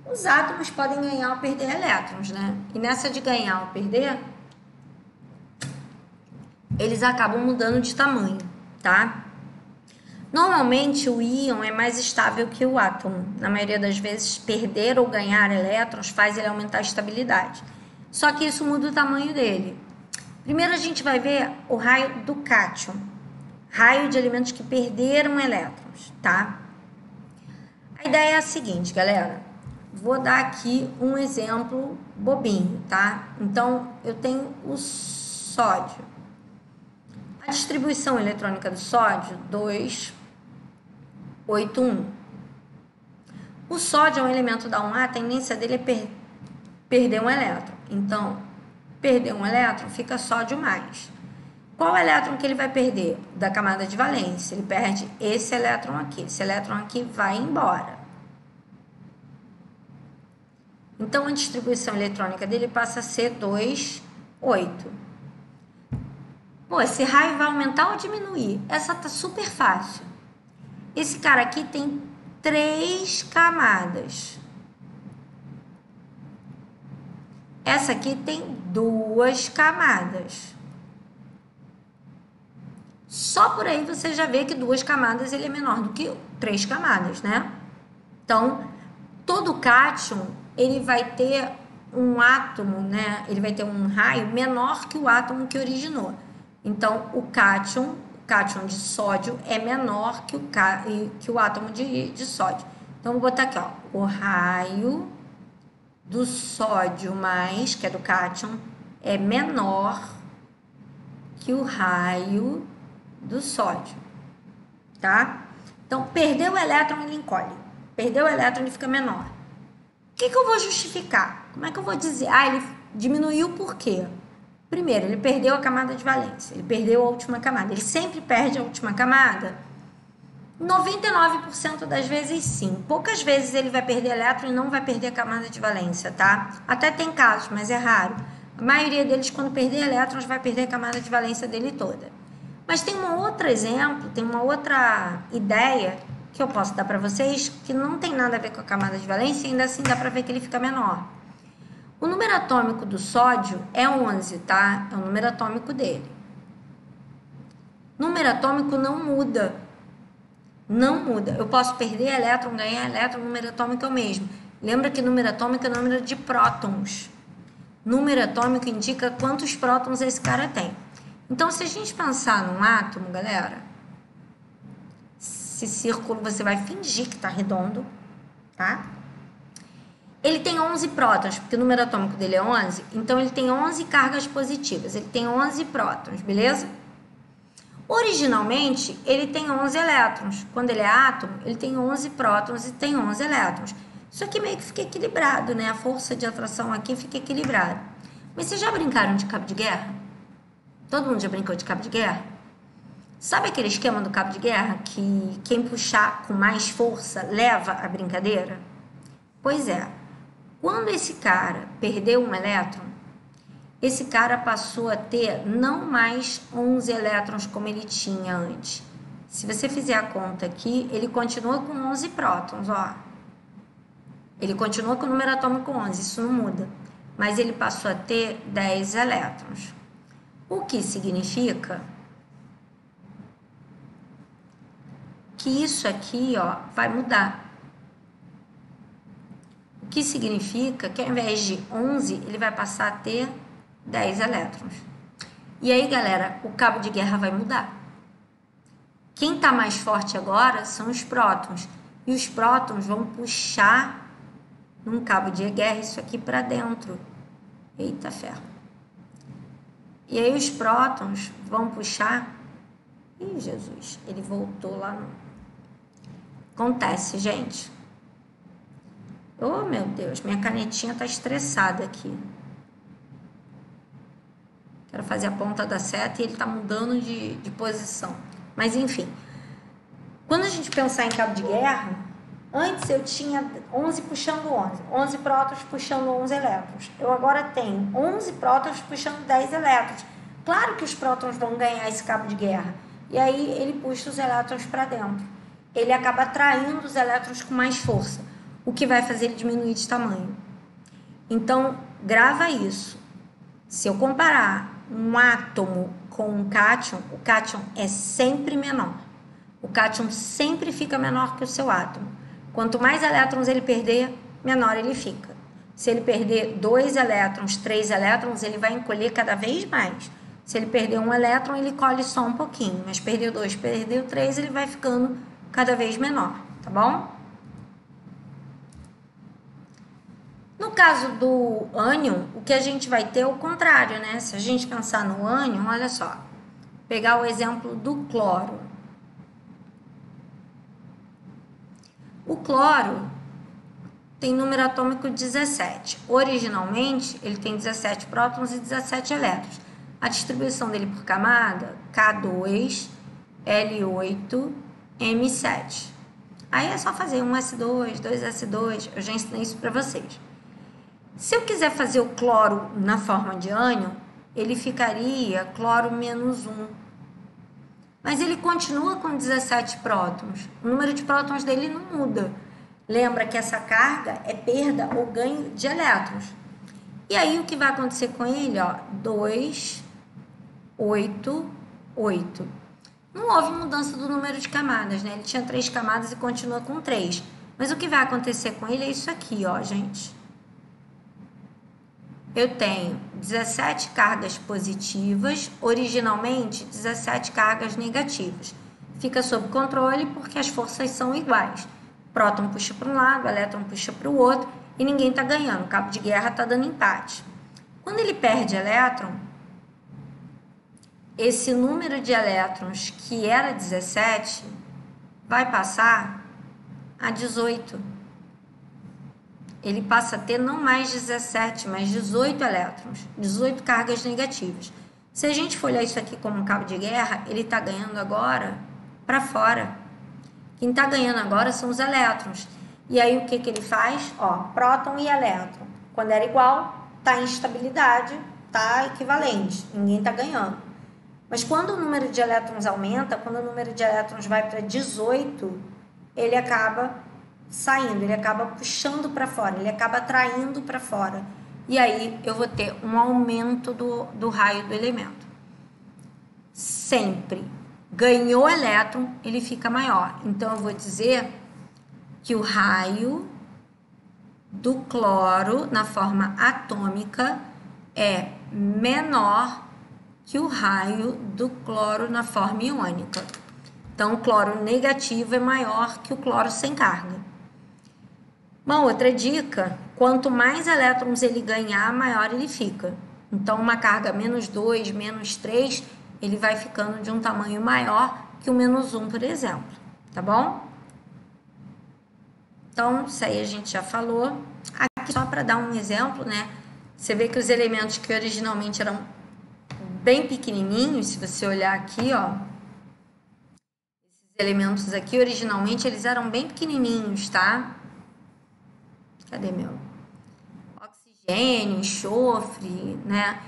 Os átomos podem ganhar ou perder elétrons, né? E nessa de ganhar ou perder, eles acabam mudando de tamanho, tá? Normalmente, o íon é mais estável que o átomo. Na maioria das vezes, perder ou ganhar elétrons faz ele aumentar a estabilidade. Só que isso muda o tamanho dele. Primeiro, a gente vai ver o raio do cátion. Raio de elementos que perderam elétrons, tá? A ideia é a seguinte, galera. Vou dar aqui um exemplo bobinho, tá? Então, eu tenho o sódio. A distribuição eletrônica do sódio, 2,8,1. O sódio é um elemento da 1A, a tendência dele é perder um elétron. Então, perder um elétron fica sódio mais. Qual elétron que ele vai perder? Da camada de valência. Ele perde esse elétron aqui. Esse elétron aqui vai embora. Então, a distribuição eletrônica dele passa a ser 2,8. Pô, esse raio vai aumentar ou diminuir? Essa tá super fácil. Esse cara aqui tem 3 camadas. Essa aqui tem 2 camadas. Só por aí você já vê que 2 camadas ele é menor do que 3 camadas, né? Então, todo cátion, ele vai ter um átomo, né? Ele vai ter um raio menor que o átomo que originou. Então, o cátion de sódio é menor que o átomo de sódio. Então, vou botar aqui, ó, o raio do sódio mais, que é do cátion, é menor que o raio do sódio, tá? Então, perdeu o elétron, ele encolhe. Perdeu o elétron, ele fica menor. O que eu vou justificar? Como é que eu vou dizer? Ah, ele diminuiu por quê? Primeiro, ele perdeu a camada de valência, ele perdeu a última camada. Ele sempre perde a última camada? 99% das vezes sim. Poucas vezes ele vai perder elétron e não vai perder a camada de valência, tá? Até tem casos, mas é raro. A maioria deles, quando perder elétrons, vai perder a camada de valência dele toda. Mas tem um outro exemplo, tem uma outra ideia que eu posso dar para vocês que não tem nada a ver com a camada de valência e ainda assim dá para ver que ele fica menor. O número atômico do sódio é 11, tá? É o número atômico dele. Número atômico não muda. Não muda. Eu posso perder elétron, ganhar elétron, número atômico é o mesmo. Lembra que número atômico é número de prótons. Número atômico indica quantos prótons esse cara tem. Então, se a gente pensar num átomo, galera, esse círculo você vai fingir que está redondo, tá? Ele tem 11 prótons, porque o número atômico dele é 11, então ele tem 11 cargas positivas, ele tem 11 prótons, beleza? Originalmente, ele tem 11 elétrons. Quando ele é átomo, ele tem 11 prótons e tem 11 elétrons. Isso aqui meio que fica equilibrado, né? A força de atração aqui fica equilibrada. Mas vocês já brincaram de cabo de guerra? Todo mundo já brincou de cabo de guerra? Sabe aquele esquema do cabo de guerra que quem puxar com mais força leva a brincadeira? Pois é. Quando esse cara perdeu um elétron, esse cara passou a ter não mais 11 elétrons como ele tinha antes. Se você fizer a conta aqui, ele continua com 11 prótons, ó. Ele continua com o número atômico 11, isso não muda. Mas ele passou a ter 10 elétrons. O que significa que isso aqui, ó, vai mudar. O que significa que ao invés de 11, ele vai passar a ter 10 elétrons. E aí, galera, o cabo de guerra vai mudar. Quem está mais forte agora são os prótons. E os prótons vão puxar num cabo de guerra isso aqui para dentro. Eita ferro. E aí os prótons vão puxar... Ih, Jesus, ele voltou lá no... Acontece, gente. Oh, meu Deus, minha canetinha tá estressada aqui. Quero fazer a ponta da seta e ele tá mudando de posição. Mas, enfim. Quando a gente pensar em cabo de guerra, antes eu tinha 11 puxando 11. 11 prótons puxando 11 elétrons. Eu agora tenho 11 prótons puxando 10 elétrons. Claro que os prótons vão ganhar esse cabo de guerra. E aí ele puxa os elétrons para dentro. Ele acaba atraindo os elétrons com mais força, o que vai fazer ele diminuir de tamanho. Então, grava isso. Se eu comparar um átomo com um cátion, o cátion é sempre menor. O cátion sempre fica menor que o seu átomo. Quanto mais elétrons ele perder, menor ele fica. Se ele perder 2 elétrons, 3 elétrons, ele vai encolher cada vez mais. Se ele perder 1 elétron, ele colhe só um pouquinho. Mas perdeu 2, perdeu 3, ele vai ficando cada vez menor, tá bom? No caso do ânion, o que a gente vai ter é o contrário, né? Se a gente pensar no ânion, olha só. Pegar o exemplo do cloro. O cloro tem número atômico 17. Originalmente, ele tem 17 prótons e 17 elétrons. A distribuição dele por camada, K2, L8, M7. Aí é só fazer 1S2, 2S2, eu já ensinei isso para vocês. Se eu quiser fazer o cloro na forma de ânion, ele ficaria cloro menos 1. Mas ele continua com 17 prótons. O número de prótons dele não muda. Lembra que essa carga é perda ou ganho de elétrons. E aí o que vai acontecer com ele? Ó, 2, 8, 8. Não houve mudança do número de camadas, né? Ele tinha 3 camadas e continua com 3. Mas o que vai acontecer com ele é isso aqui, ó, gente. Eu tenho 17 cargas positivas, originalmente 17 cargas negativas. Fica sob controle porque as forças são iguais. Próton puxa para um lado, elétron puxa para o outro e ninguém está ganhando. O cabo de guerra está dando empate. Quando ele perde elétron, esse número de elétrons que era 17 vai passar a 18. Ele passa a ter não mais 17, mas 18 elétrons, 18 cargas negativas. Se a gente for olhar isso aqui como um cabo de guerra, ele está ganhando agora para fora. Quem está ganhando agora são os elétrons. E aí o que ele faz? Ó, próton e elétron. Quando era igual, está em estabilidade, está equivalente, ninguém está ganhando. Mas quando o número de elétrons aumenta, quando o número de elétrons vai para 18, ele acaba saindo, ele acaba puxando para fora, ele acaba atraindo para fora. E aí eu vou ter um aumento do raio do elemento. Sempre. Ganhou elétron, ele fica maior. Então eu vou dizer que o raio do cloro na forma atômica é menor que o raio do cloro na forma iônica. Então o cloro negativo é maior que o cloro sem carga. Uma outra dica, quanto mais elétrons ele ganhar, maior ele fica. Então, uma carga menos 2, menos 3, ele vai ficando de um tamanho maior que o menos 1, por exemplo. Tá bom? Então, isso aí a gente já falou. Aqui, só para dar um exemplo, né? Você vê que os elementos que originalmente eram bem pequenininhos, se você olhar aqui, ó. Esses elementos aqui, originalmente, eles eram bem pequenininhos, tá? Cadê meu? Oxigênio, enxofre, né?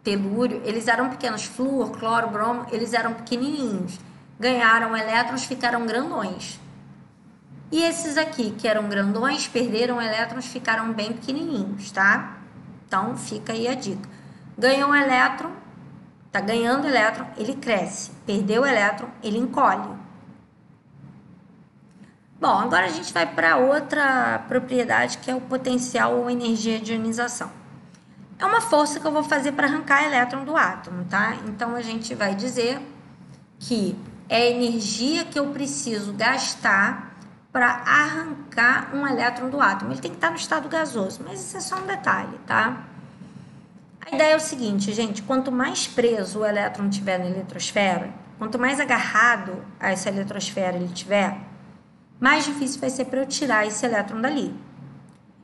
telúrio, eles eram pequenos. Flúor, cloro, bromo, eles eram pequenininhos. Ganharam elétrons, ficaram grandões. E esses aqui, que eram grandões, perderam elétrons, ficaram bem pequenininhos, tá? Então, fica aí a dica. Ganhou um elétron, tá ganhando elétron, ele cresce. Perdeu o elétron, ele encolhe. Bom, agora a gente vai para outra propriedade, que é o potencial ou energia de ionização. É uma força que eu vou fazer para arrancar elétron do átomo, tá? Então, a gente vai dizer que é a energia que eu preciso gastar para arrancar um elétron do átomo. Ele tem que estar no estado gasoso, mas isso é só um detalhe, tá? A ideia é o seguinte, gente, quanto mais preso o elétron tiver na eletrosfera, quanto mais agarrado a essa eletrosfera ele tiver, mais difícil vai ser para eu tirar esse elétron dali.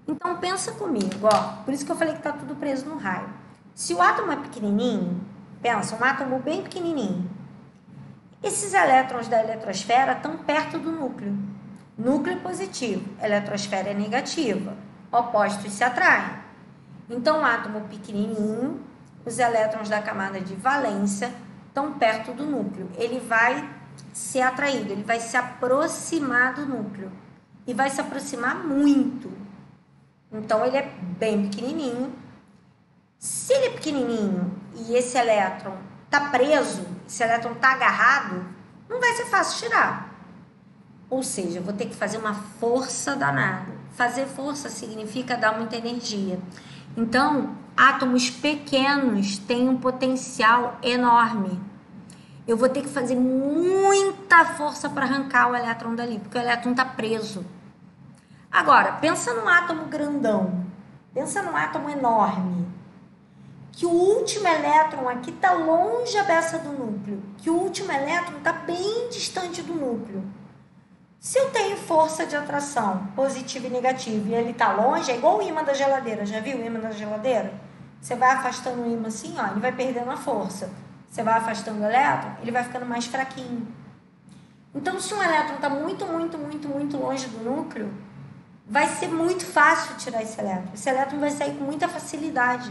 Então, pensa comigo, ó, por isso que eu falei que está tudo preso no raio. Se o átomo é pequenininho, pensa, um átomo bem pequenininho, esses elétrons da eletrosfera estão perto do núcleo. Núcleo positivo, eletrosfera é negativa, opostos se atraem. Então, um átomo pequenininho, os elétrons da camada de valência estão perto do núcleo. Ele vai ser atraído, ele vai se aproximar do núcleo. E vai se aproximar muito. Então, ele é bem pequenininho. Se ele é pequenininho e esse elétron está preso, esse elétron está agarrado, não vai ser fácil tirar. Ou seja, eu vou ter que fazer uma força danada. Fazer força significa dar muita energia. Então, átomos pequenos têm um potencial enorme. Eu vou ter que fazer muita força para arrancar o elétron dali, porque o elétron está preso. Agora, pensa num átomo grandão. Pensa num átomo enorme. Que o último elétron aqui está longe a beça do núcleo. Que o último elétron está bem distante do núcleo. Se eu tenho força de atração positiva e negativa e ele está longe, é igual o ímã da geladeira. Já viu o ímã da geladeira? Você vai afastando o ímã assim, ó, ele vai perdendo a força. Você vai afastando o elétron, ele vai ficando mais fraquinho. Então, se um elétron está muito longe do núcleo, vai ser muito fácil tirar esse elétron. Esse elétron vai sair com muita facilidade.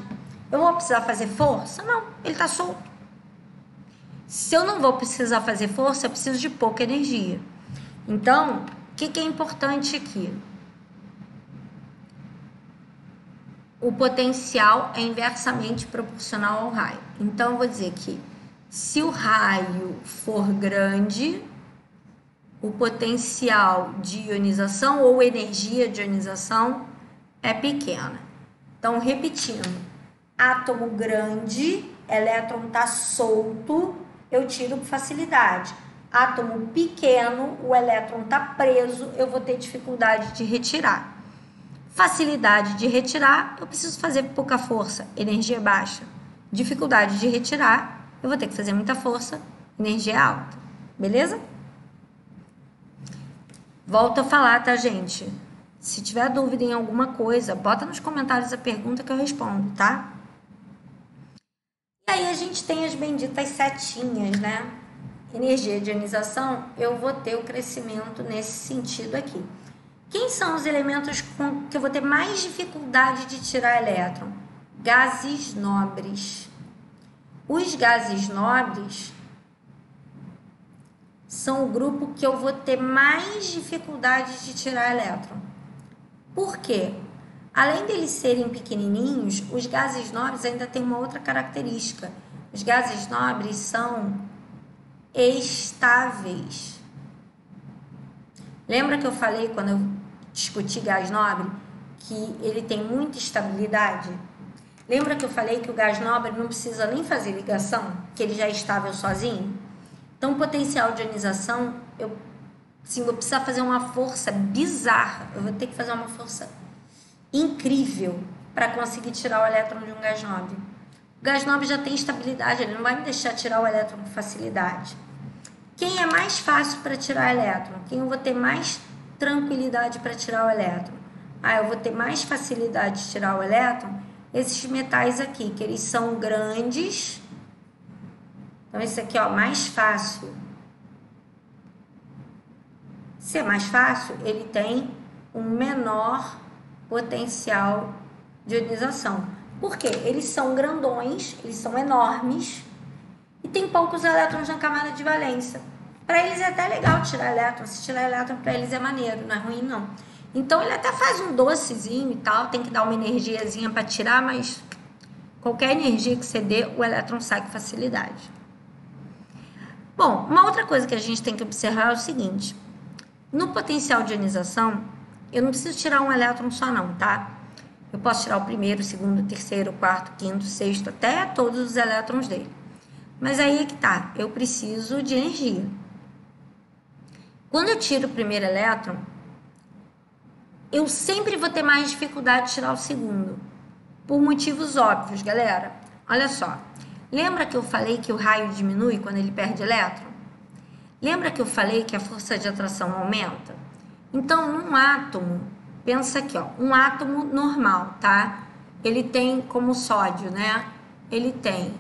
Eu vou precisar fazer força? Não, ele está solto. Se eu não vou precisar fazer força, eu preciso de pouca energia. Então, o que é importante aqui? O potencial é inversamente proporcional ao raio. Então, eu vou dizer que se o raio for grande, o potencial de ionização ou energia de ionização é pequena. Então, repetindo, átomo grande, elétron está solto, eu tiro com facilidade. Átomo pequeno, o elétron está preso, eu vou ter dificuldade de retirar. Facilidade de retirar, eu preciso fazer pouca força, energia baixa. Dificuldade de retirar, eu vou ter que fazer muita força, energia alta. Beleza? Volto a falar, tá, gente? Se tiver dúvida em alguma coisa, bota nos comentários a pergunta que eu respondo, tá? E aí a gente tem as benditas setinhas, né? Energia de ionização, eu vou ter o crescimento nesse sentido aqui. Quem são os elementos que eu vou ter mais dificuldade de tirar elétron? Gases nobres. Os gases nobres são o grupo que eu vou ter mais dificuldade de tirar elétron. Por quê? Além deles serem pequenininhos, os gases nobres ainda têm uma outra característica. Os gases nobres são estáveis. Lembra que eu falei quando eu discuti gás nobre que ele tem muita estabilidade? Lembra que eu falei que o gás nobre não precisa nem fazer ligação, que ele já é estável sozinho? Então, o potencial de ionização, eu vou precisar fazer uma força bizarra. Eu vou ter que fazer uma força incrível para conseguir tirar o elétron de um gás nobre. O gás nobre já tem estabilidade, ele não vai me deixar tirar o elétron com facilidade. Quem é mais fácil para tirar elétron? Quem eu vou ter mais tranquilidade para tirar o elétron? Eu vou ter mais facilidade de tirar o elétron? Esses metais aqui, que eles são grandes. Então, esse aqui, ó, mais fácil. Se é mais fácil, ele tem um menor potencial de ionização. Por quê? Eles são grandões, eles são enormes e tem poucos elétrons na camada de valência. Para eles é até legal tirar elétron. Se tirar elétron para eles é maneiro, não é ruim não. Então ele até faz um docezinho e tal, tem que dar uma energiazinha para tirar, mas qualquer energia que você dê, o elétron sai com facilidade. Bom, uma outra coisa que a gente tem que observar é o seguinte. No potencial de ionização, eu não preciso tirar um elétron só não, tá? Eu posso tirar o primeiro, o segundo, o terceiro, o quarto, o quinto, o sexto, até todos os elétrons dele. Mas aí é que tá, eu preciso de energia. Quando eu tiro o primeiro elétron, eu sempre vou ter mais dificuldade de tirar o segundo. Por motivos óbvios, galera. Olha só. Lembra que eu falei que o raio diminui quando ele perde elétron? Lembra que eu falei que a força de atração aumenta? Então, num átomo, pensa aqui, ó, um átomo normal, tá? Ele tem como sódio, né? Ele tem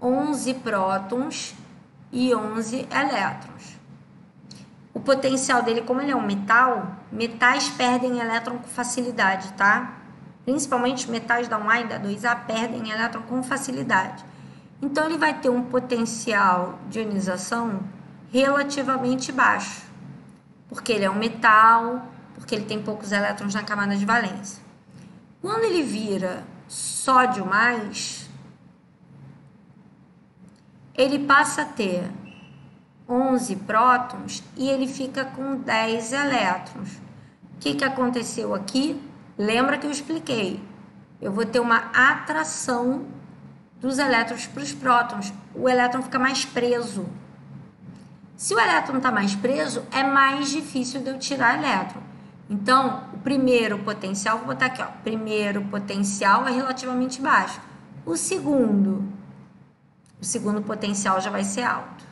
11 prótons e 11 elétrons. O potencial dele, como ele é um metal, metais perdem elétron com facilidade, tá? Principalmente os metais da 1A e da 2A perdem elétron com facilidade. Então, ele vai ter um potencial de ionização relativamente baixo, porque ele é um metal, porque ele tem poucos elétrons na camada de valência. Quando ele vira sódio mais, ele passa a ter 11 prótons e ele fica com 10 elétrons. O que aconteceu aqui? Lembra que eu expliquei? Eu vou ter uma atração dos elétrons para os prótons. O elétron fica mais preso. Se o elétron está mais preso, é mais difícil de eu tirar elétron. Então, o primeiro potencial, vou botar aqui, ó, primeiro potencial é relativamente baixo. O segundo potencial já vai ser alto.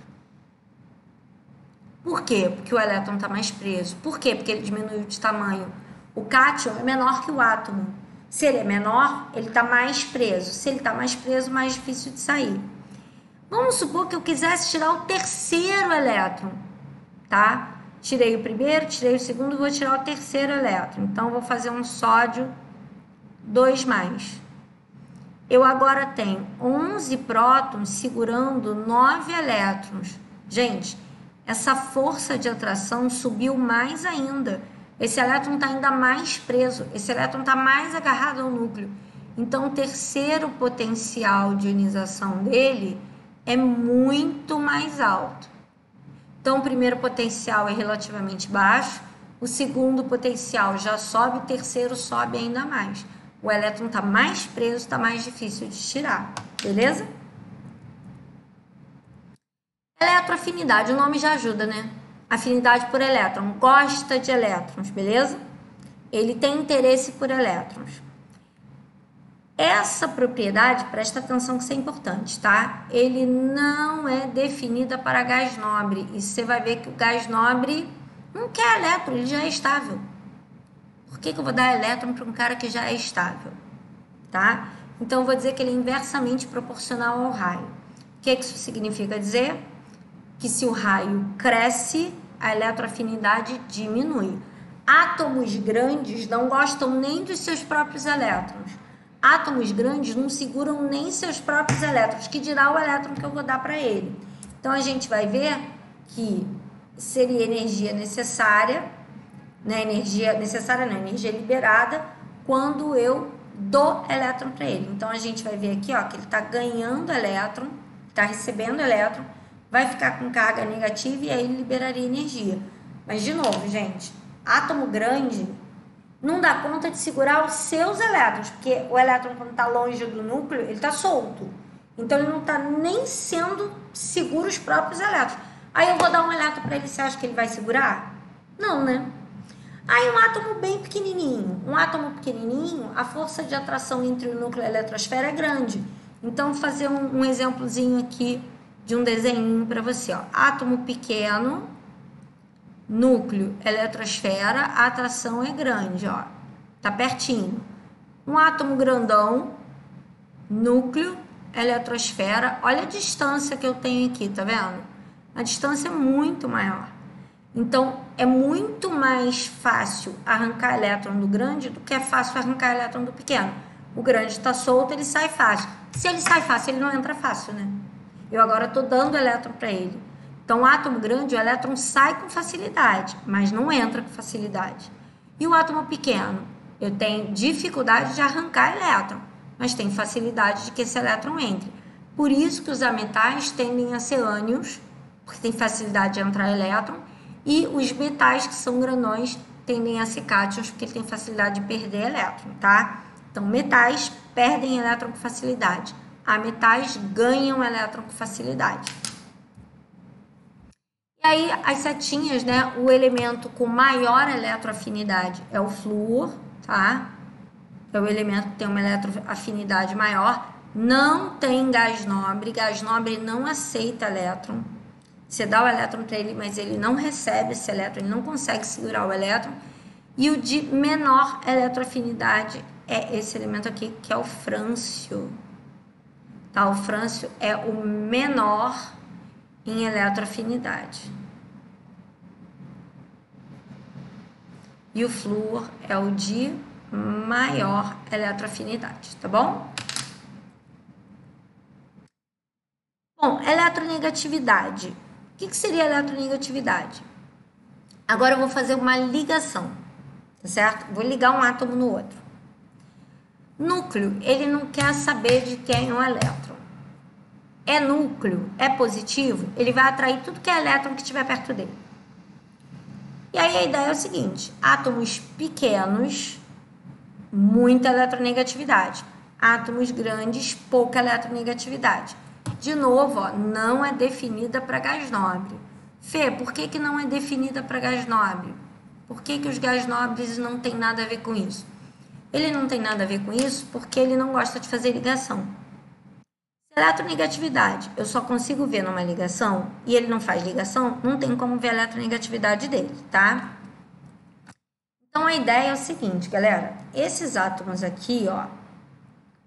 Por quê? Porque o elétron está mais preso. Por quê? Porque ele diminuiu de tamanho. O cátion é menor que o átomo. Se ele é menor, ele está mais preso. Se ele está mais preso, mais difícil de sair. Vamos supor que eu quisesse tirar o terceiro elétron, tá? Tirei o primeiro, tirei o segundo, vou tirar o terceiro elétron. Então, vou fazer um sódio 2+. Eu agora tenho 11 prótons segurando 9 elétrons. Gente, essa força de atração subiu mais ainda. Esse elétron está ainda mais preso, esse elétron está mais agarrado ao núcleo. Então, o terceiro potencial de ionização dele é muito mais alto. Então, o primeiro potencial é relativamente baixo, o segundo potencial já sobe, o terceiro sobe ainda mais. O elétron está mais preso, está mais difícil de tirar, beleza? Eletroafinidade, o nome já ajuda, né? Afinidade por elétron, gosta de elétrons, beleza? Ele tem interesse por elétrons. Essa propriedade, presta atenção que isso é importante, tá? Ele não é definida para gás nobre. E você vai ver que o gás nobre não quer elétron, ele já é estável. Por que eu vou dar elétron para um cara que já é estável? Tá? Então, eu vou dizer que ele é inversamente proporcional ao raio. O que isso significa dizer? Que se o raio cresce, a eletroafinidade diminui. Átomos grandes não gostam nem dos seus próprios elétrons. Átomos grandes não seguram nem seus próprios elétrons, que dirá o elétron que eu vou dar para ele. Então, a gente vai ver que seria energia necessária, né? Energia liberada, quando eu dou elétron para ele. Então, a gente vai ver aqui, ó, que ele está ganhando elétron, está recebendo elétron, vai ficar com carga negativa e aí ele liberaria energia. Mas, de novo, gente, átomo grande não dá conta de segurar os seus elétrons, porque o elétron, quando está longe do núcleo, ele está solto. Então, ele não está nem sendo seguro os próprios elétrons. Aí eu vou dar um elétron para ele, você acha que ele vai segurar? Não, né? Aí um átomo bem pequenininho. Um átomo pequenininho, a força de atração entre o núcleo e a eletrosfera é grande. Então, vou fazer um exemplozinho aqui de um desenho para você, ó. Átomo pequeno, núcleo, eletrosfera, a atração é grande, ó. Tá pertinho. Um átomo grandão, núcleo, eletrosfera. Olha a distância que eu tenho aqui, tá vendo? A distância é muito maior. Então, é muito mais fácil arrancar elétron do grande do que é fácil arrancar elétron do pequeno. O grande está solto, ele sai fácil. Se ele sai fácil, ele não entra fácil, né? Eu agora estou dando elétron para ele. Então, o átomo grande, o elétron sai com facilidade, mas não entra com facilidade. E o átomo pequeno? Eu tenho dificuldade de arrancar elétron, mas tenho facilidade de que esse elétron entre. Por isso que os ametais tendem a ser ânions, porque tem facilidade de entrar elétron, e os metais, que são grandões, tendem a ser cátions, porque tem facilidade de perder elétron, tá? Então, metais perdem elétron com facilidade. Ametais ganham elétron com facilidade. E aí, as setinhas, né? O elemento com maior eletroafinidade é o flúor, tá? É o elemento que tem uma eletroafinidade maior. Não tem gás nobre. Gás nobre não aceita elétron. Você dá o elétron para ele, mas ele não recebe esse elétron, ele não consegue segurar o elétron. E o de menor eletroafinidade é esse elemento aqui, que é o frâncio. Tá? O frâncio é o menor em eletroafinidade. E o flúor é o de maior eletroafinidade, tá bom? Bom, eletronegatividade. O que seria eletronegatividade? Agora eu vou fazer uma ligação, tá certo? Vou ligar um átomo no outro. Núcleo, ele não quer saber de quem é o elétron. É núcleo, é positivo, ele vai atrair tudo que é elétron que estiver perto dele. E aí a ideia é o seguinte: átomos pequenos, muita eletronegatividade. Átomos grandes, pouca eletronegatividade. De novo, ó, não é definida para gás nobre. Fê, por que não é definida para gás nobre? Por que os gás nobres não tem nada a ver com isso? Ele não tem nada a ver com isso porque ele não gosta de fazer ligação. Se eletronegatividade eu só consigo ver numa ligação e ele não faz ligação, não tem como ver a eletronegatividade dele, tá? Então a ideia é o seguinte, galera. Esses átomos aqui, ó,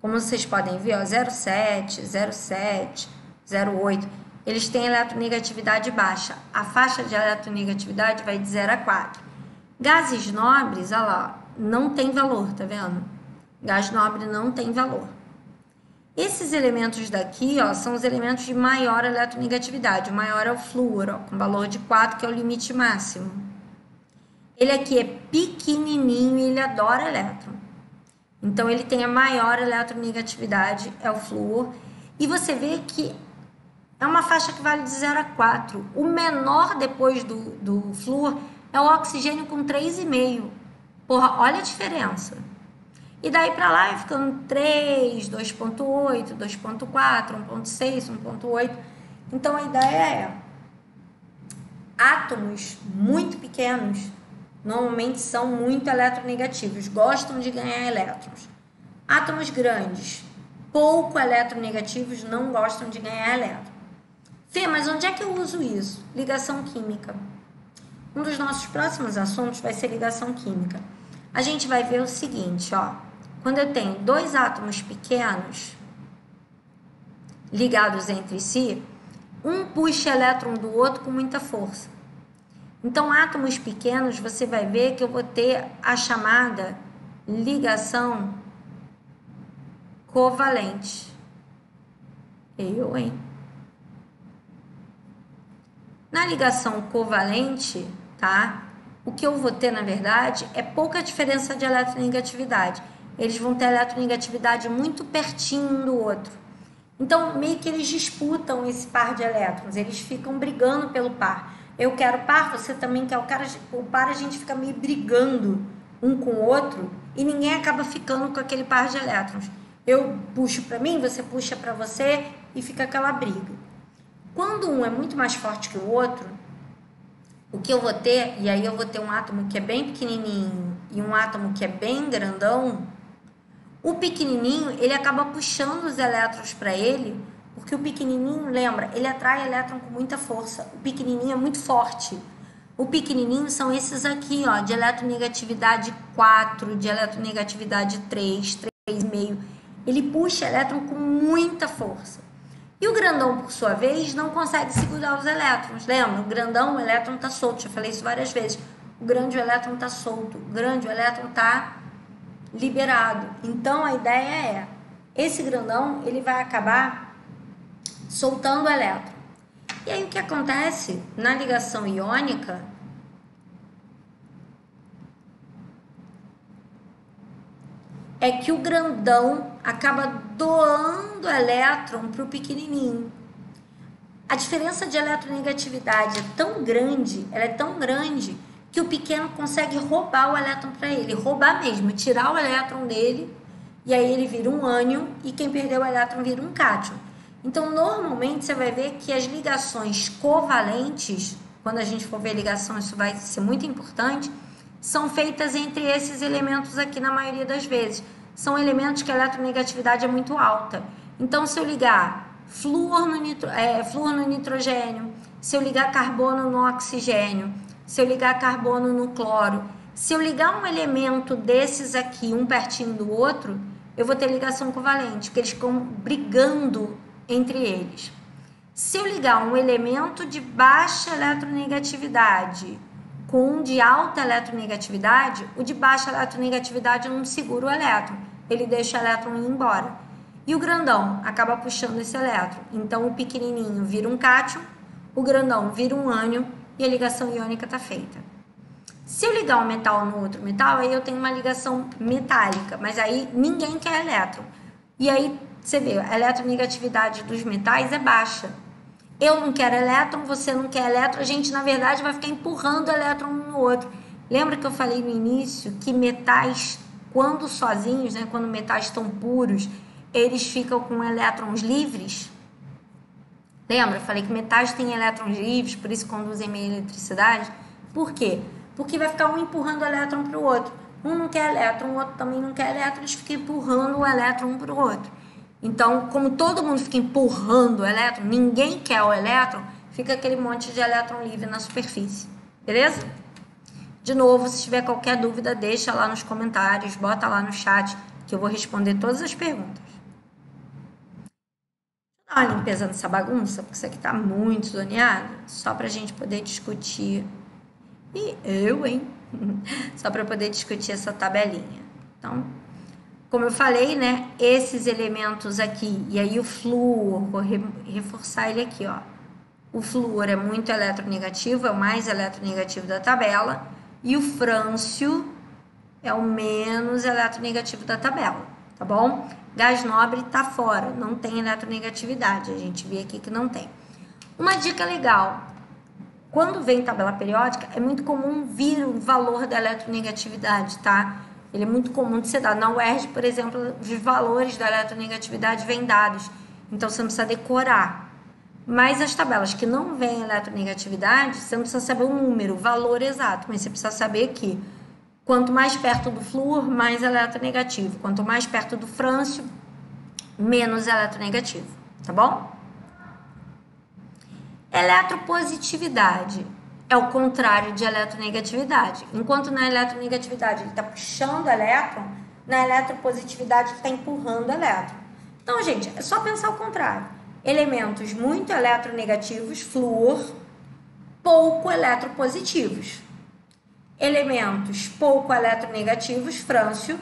como vocês podem ver, ó, 0,7, 0,7, 0,8, eles têm eletronegatividade baixa. A faixa de eletronegatividade vai de 0 a 4. Gases nobres, olha lá, não tem valor, tá vendo? Gás nobre não tem valor. Esses elementos daqui, ó, são os elementos de maior eletronegatividade. O maior é o flúor, ó, com valor de 4, que é o limite máximo. Ele aqui é pequenininho e ele adora elétron. Então, ele tem a maior eletronegatividade, é o flúor. E você vê que é uma faixa que vale de 0 a 4. O menor depois do flúor é o oxigênio com 3,5. Porra, olha a diferença. E daí para lá vai ficando 3, 2,8, 2,4, 1,6, 1,8. Então, a ideia é: átomos muito pequenos normalmente são muito eletronegativos, gostam de ganhar elétrons. Átomos grandes, pouco eletronegativos, não gostam de ganhar elétron. Fê, mas onde é que eu uso isso? Ligação química. Um dos nossos próximos assuntos vai ser ligação química. A gente vai ver o seguinte, ó. Quando eu tenho dois átomos pequenos ligados entre si, um puxa elétron do outro com muita força. Então, átomos pequenos, você vai ver que eu vou ter a chamada ligação covalente. Hein? Na ligação covalente, tá? O que eu vou ter, na verdade, é pouca diferença de eletronegatividade. Eles vão ter eletronegatividade muito pertinho um do outro. Então, meio que eles disputam esse par de elétrons. Eles ficam brigando pelo par. Eu quero par, você também quer o par, a gente fica meio brigando um com o outro e ninguém acaba ficando com aquele par de elétrons. Eu puxo para mim, você puxa para você e fica aquela briga. Quando um é muito mais forte que o outro, o que eu vou ter, e aí eu vou ter um átomo que é bem pequenininho e um átomo que é bem grandão, o pequenininho, ele acaba puxando os elétrons para ele, porque o pequenininho, lembra, ele atrai elétron com muita força. O pequenininho é muito forte. O pequenininho são esses aqui, ó, de eletronegatividade 4, de eletronegatividade 3, 3,5. Ele puxa elétron com muita força. E o grandão, por sua vez, não consegue segurar os elétrons. Lembra? O grandão, o elétron está solto. Já falei isso várias vezes. O grande, o elétron está solto. O grande, o elétron está liberado. Então, a ideia é, esse grandão, ele vai acabar soltando o elétron. E aí, o que acontece na ligação iônica é que o grandão acaba doando elétron para o pequenininho. A diferença de eletronegatividade é tão grande, ela é tão grande, que o pequeno consegue roubar o elétron para ele, roubar mesmo, tirar o elétron dele, e aí ele vira um ânion, e quem perdeu o elétron vira um cátion. Então, normalmente, você vai ver que as ligações covalentes, quando a gente for ver ligação, isso vai ser muito importante, são feitas entre esses elementos aqui na maioria das vezes. São elementos que a eletronegatividade é muito alta. Então, se eu ligar flúor no nitrogênio, se eu ligar carbono no oxigênio, se eu ligar carbono no cloro, se eu ligar um elemento desses aqui, um pertinho do outro, eu vou ter ligação covalente, porque eles ficam brigando entre eles. Se eu ligar um elemento de baixa eletronegatividade com um de alta eletronegatividade, o de baixa eletronegatividade não segura o elétron, ele deixa o elétron ir embora. E o grandão acaba puxando esse elétron. Então, o pequenininho vira um cátion, o grandão vira um ânion e a ligação iônica está feita. Se eu ligar um metal no outro metal, aí eu tenho uma ligação metálica, mas aí ninguém quer elétron. E aí, você vê, a eletronegatividade dos metais é baixa. Eu não quero elétron, você não quer elétron, a gente, na verdade, vai ficar empurrando elétron um no outro. Lembra que eu falei no início que metais, quando sozinhos, né, quando metais estão puros, eles ficam com elétrons livres? Lembra? Eu falei que metais têm elétrons livres, por isso conduzem meio eletricidade. Por quê? Porque vai ficar um empurrando o elétron para o outro. Um não quer elétron, o outro também não quer elétron, eles ficam empurrando o elétron um para o outro. Então, como todo mundo fica empurrando o elétron, ninguém quer o elétron, fica aquele monte de elétron livre na superfície. Beleza? De novo, se tiver qualquer dúvida, deixa lá nos comentários, bota lá no chat, que eu vou responder todas as perguntas. Vou dar uma limpeza nessa bagunça, porque isso aqui tá muito zoneado, só pra gente poder discutir. E eu, hein? Só pra poder discutir essa tabelinha. Então, como eu falei, né, esses elementos aqui, e aí o flúor, vou reforçar ele aqui, ó. O flúor é muito eletronegativo, é o mais eletronegativo da tabela, e o frâncio é o menos eletronegativo da tabela, tá bom? Gás nobre tá fora, não tem eletronegatividade, a gente vê aqui que não tem. Uma dica legal, quando vem tabela periódica, é muito comum vir o valor da eletronegatividade, tá? Ele é muito comum de ser dado. Na UERJ, por exemplo, os valores da eletronegatividade vêm dados. Então, você não precisa decorar. Mas as tabelas que não vêm eletronegatividade, você não precisa saber o número, o valor exato. Mas você precisa saber que quanto mais perto do flúor, mais eletronegativo. Quanto mais perto do frâncio, menos eletronegativo. Tá bom? Eletropositividade é o contrário de eletronegatividade. Enquanto na eletronegatividade ele está puxando o elétron, na eletropositividade ele está empurrando o elétron. Então, gente, é só pensar o contrário. Elementos muito eletronegativos, flúor, pouco eletropositivos. Elementos pouco eletronegativos, frâncio,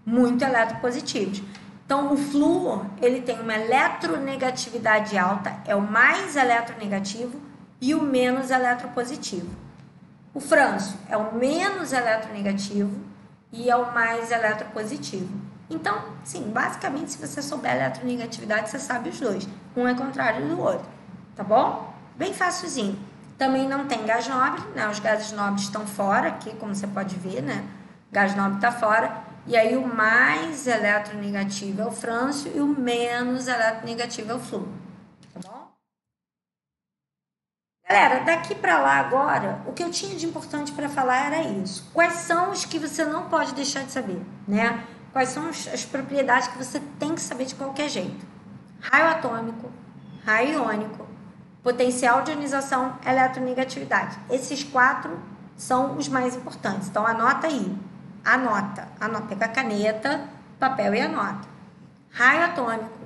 muito eletropositivos. Então, o flúor, ele tem uma eletronegatividade alta, é o mais eletronegativo, e o menos eletropositivo. O frâncio é o menos eletronegativo e é o mais eletropositivo. Então, sim, basicamente, se você souber eletronegatividade, você sabe os dois. Um é contrário do outro, tá bom? Bem facilzinho. Também não tem gás nobre, né? Os gases nobres estão fora aqui, como você pode ver, né? Gás nobre está fora. E aí, o mais eletronegativo é o frâncio e o menos eletronegativo é o flúor. Galera, daqui para lá agora, o que eu tinha de importante para falar era isso. Quais são os que você não pode deixar de saber, né? Quais são as propriedades que você tem que saber de qualquer jeito? Raio atômico, raio iônico, potencial de ionização, eletronegatividade. Esses 4 são os mais importantes. Então, anota aí. Anota. Pega a caneta, papel e anota. Raio atômico,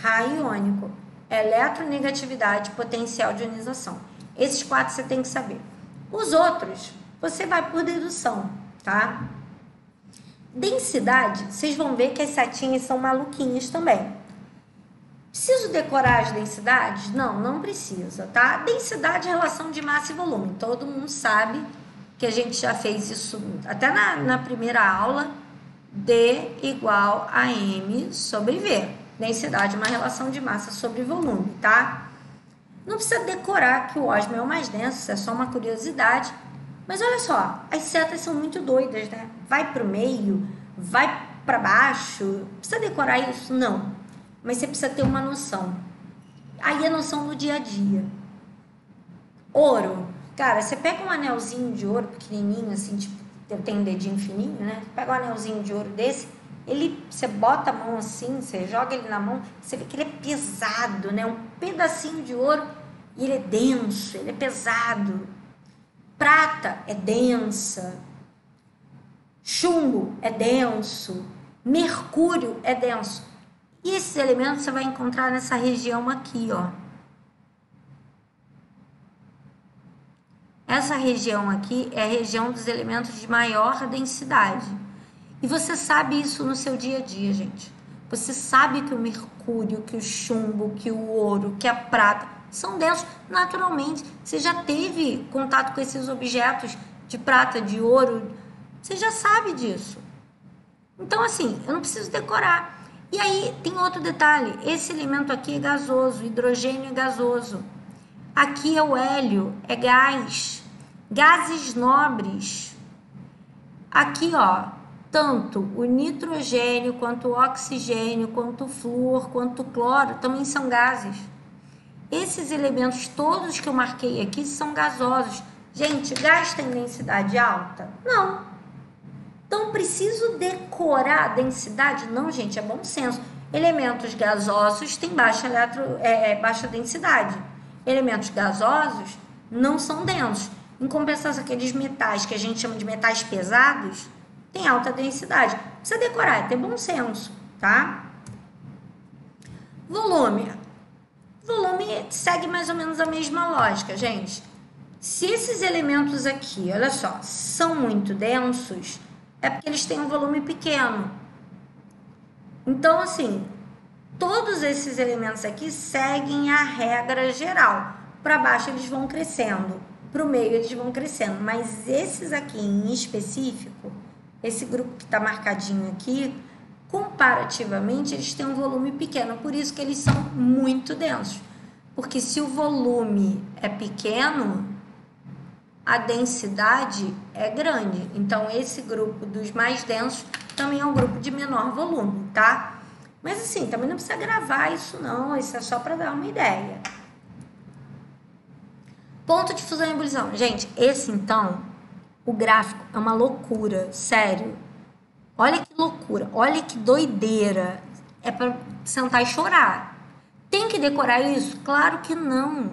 raio iônico, eletronegatividade, potencial de ionização. Esses 4 você tem que saber. Os outros, você vai por dedução, tá? Densidade, vocês vão ver que as setinhas são maluquinhas também. Preciso decorar as densidades? Não, não precisa, tá? Densidade é relação de massa e volume. Todo mundo sabe que a gente já fez isso até na primeira aula. D igual a M sobre V. Densidade é uma relação de massa sobre volume, tá? Não precisa decorar que o ósmio é o mais denso, isso é só uma curiosidade. Mas olha só, as setas são muito doidas, né? Vai para o meio, vai para baixo. Precisa decorar isso? Não. Mas você precisa ter uma noção. Aí a noção do dia a dia. Ouro. Cara, você pega um anelzinho de ouro pequenininho, assim, tipo, eu tenho um dedinho fininho, né? Pega um anelzinho de ouro desse, você bota a mão assim, você joga ele na mão, você vê que ele é pesado, né? Um pedacinho de ouro, e ele é denso, ele é pesado. Prata é densa. Chumbo é denso. Mercúrio é denso. E esses elementos você vai encontrar nessa região aqui, ó. Essa região aqui é a região dos elementos de maior densidade. E você sabe isso no seu dia a dia, gente. Você sabe que o mercúrio, que o chumbo, que o ouro, que a prata são densos naturalmente. Você já teve contato com esses objetos de prata, de ouro. Você já sabe disso. Então, assim, eu não preciso decorar. E aí tem outro detalhe, esse elemento aqui é gasoso, hidrogênio é gasoso. Aqui é o hélio, é gás, gases nobres. Aqui, ó, tanto o nitrogênio, quanto o oxigênio, quanto o flúor, quanto o cloro também são gases. Esses elementos todos que eu marquei aqui são gasosos. Gente, gás tem densidade alta? Não. Então, preciso decorar a densidade? Não, gente, é bom senso. Elementos gasosos têm baixa densidade. Elementos gasosos não são densos. Em compensação, aqueles metais que a gente chama de metais pesados, têm alta densidade. Precisa decorar, é ter bom senso, tá? Volume. Volume segue mais ou menos a mesma lógica, gente. Se esses elementos aqui, olha só, são muito densos, é porque eles têm um volume pequeno. Então, assim, todos esses elementos aqui seguem a regra geral. Para baixo eles vão crescendo, para o meio eles vão crescendo. Mas esses aqui em específico, esse grupo que está marcadinho aqui, comparativamente eles têm um volume pequeno. Por isso que eles são muito densos. Porque se o volume é pequeno, a densidade é grande. Então, esse grupo dos mais densos também é um grupo de menor volume, tá? Mas, assim, também não precisa gravar isso, não. Isso é só para dar uma ideia. Ponto de fusão e ebulição. Gente, esse, então, o gráfico é uma loucura. Sério. Olha que loucura. Olha que doideira. É para sentar e chorar. Tem que decorar isso? Claro que não.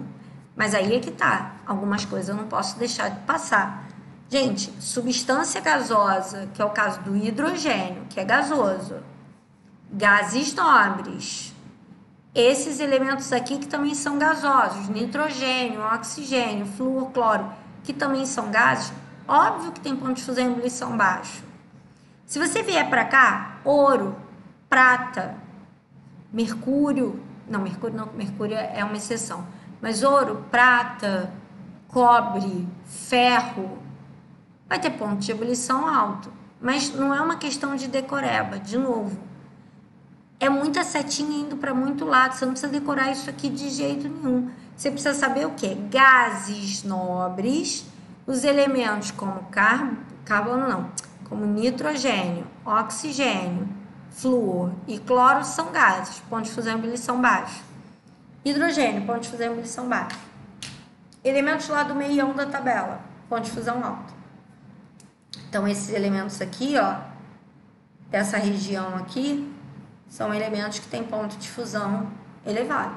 Mas aí é que tá. Algumas coisas eu não posso deixar de passar. Gente, substância gasosa, que é o caso do hidrogênio, que é gasoso. Gases nobres. Esses elementos aqui que também são gasosos. Nitrogênio, oxigênio, flúor, cloro, que também são gases. Óbvio que tem ponto de fusão e ebulição baixo. Se você vier para cá, ouro, prata, mercúrio... Não, mercúrio é uma exceção. Mas ouro, prata, cobre, ferro, vai ter ponto de ebulição alto. Mas não é uma questão de decoreba, de novo. É muita setinha indo para muito lado. Você não precisa decorar isso aqui de jeito nenhum. Você precisa saber o quê? Gases nobres, os elementos como carbono não, como nitrogênio, oxigênio, flúor e cloro são gases, ponto de fusão e ebulição baixo. Hidrogênio, ponto de fusão e ebulição baixo. Elementos lá do meião da tabela, ponto de fusão alto. Então, esses elementos aqui, ó, dessa região aqui, são elementos que têm ponto de fusão elevado.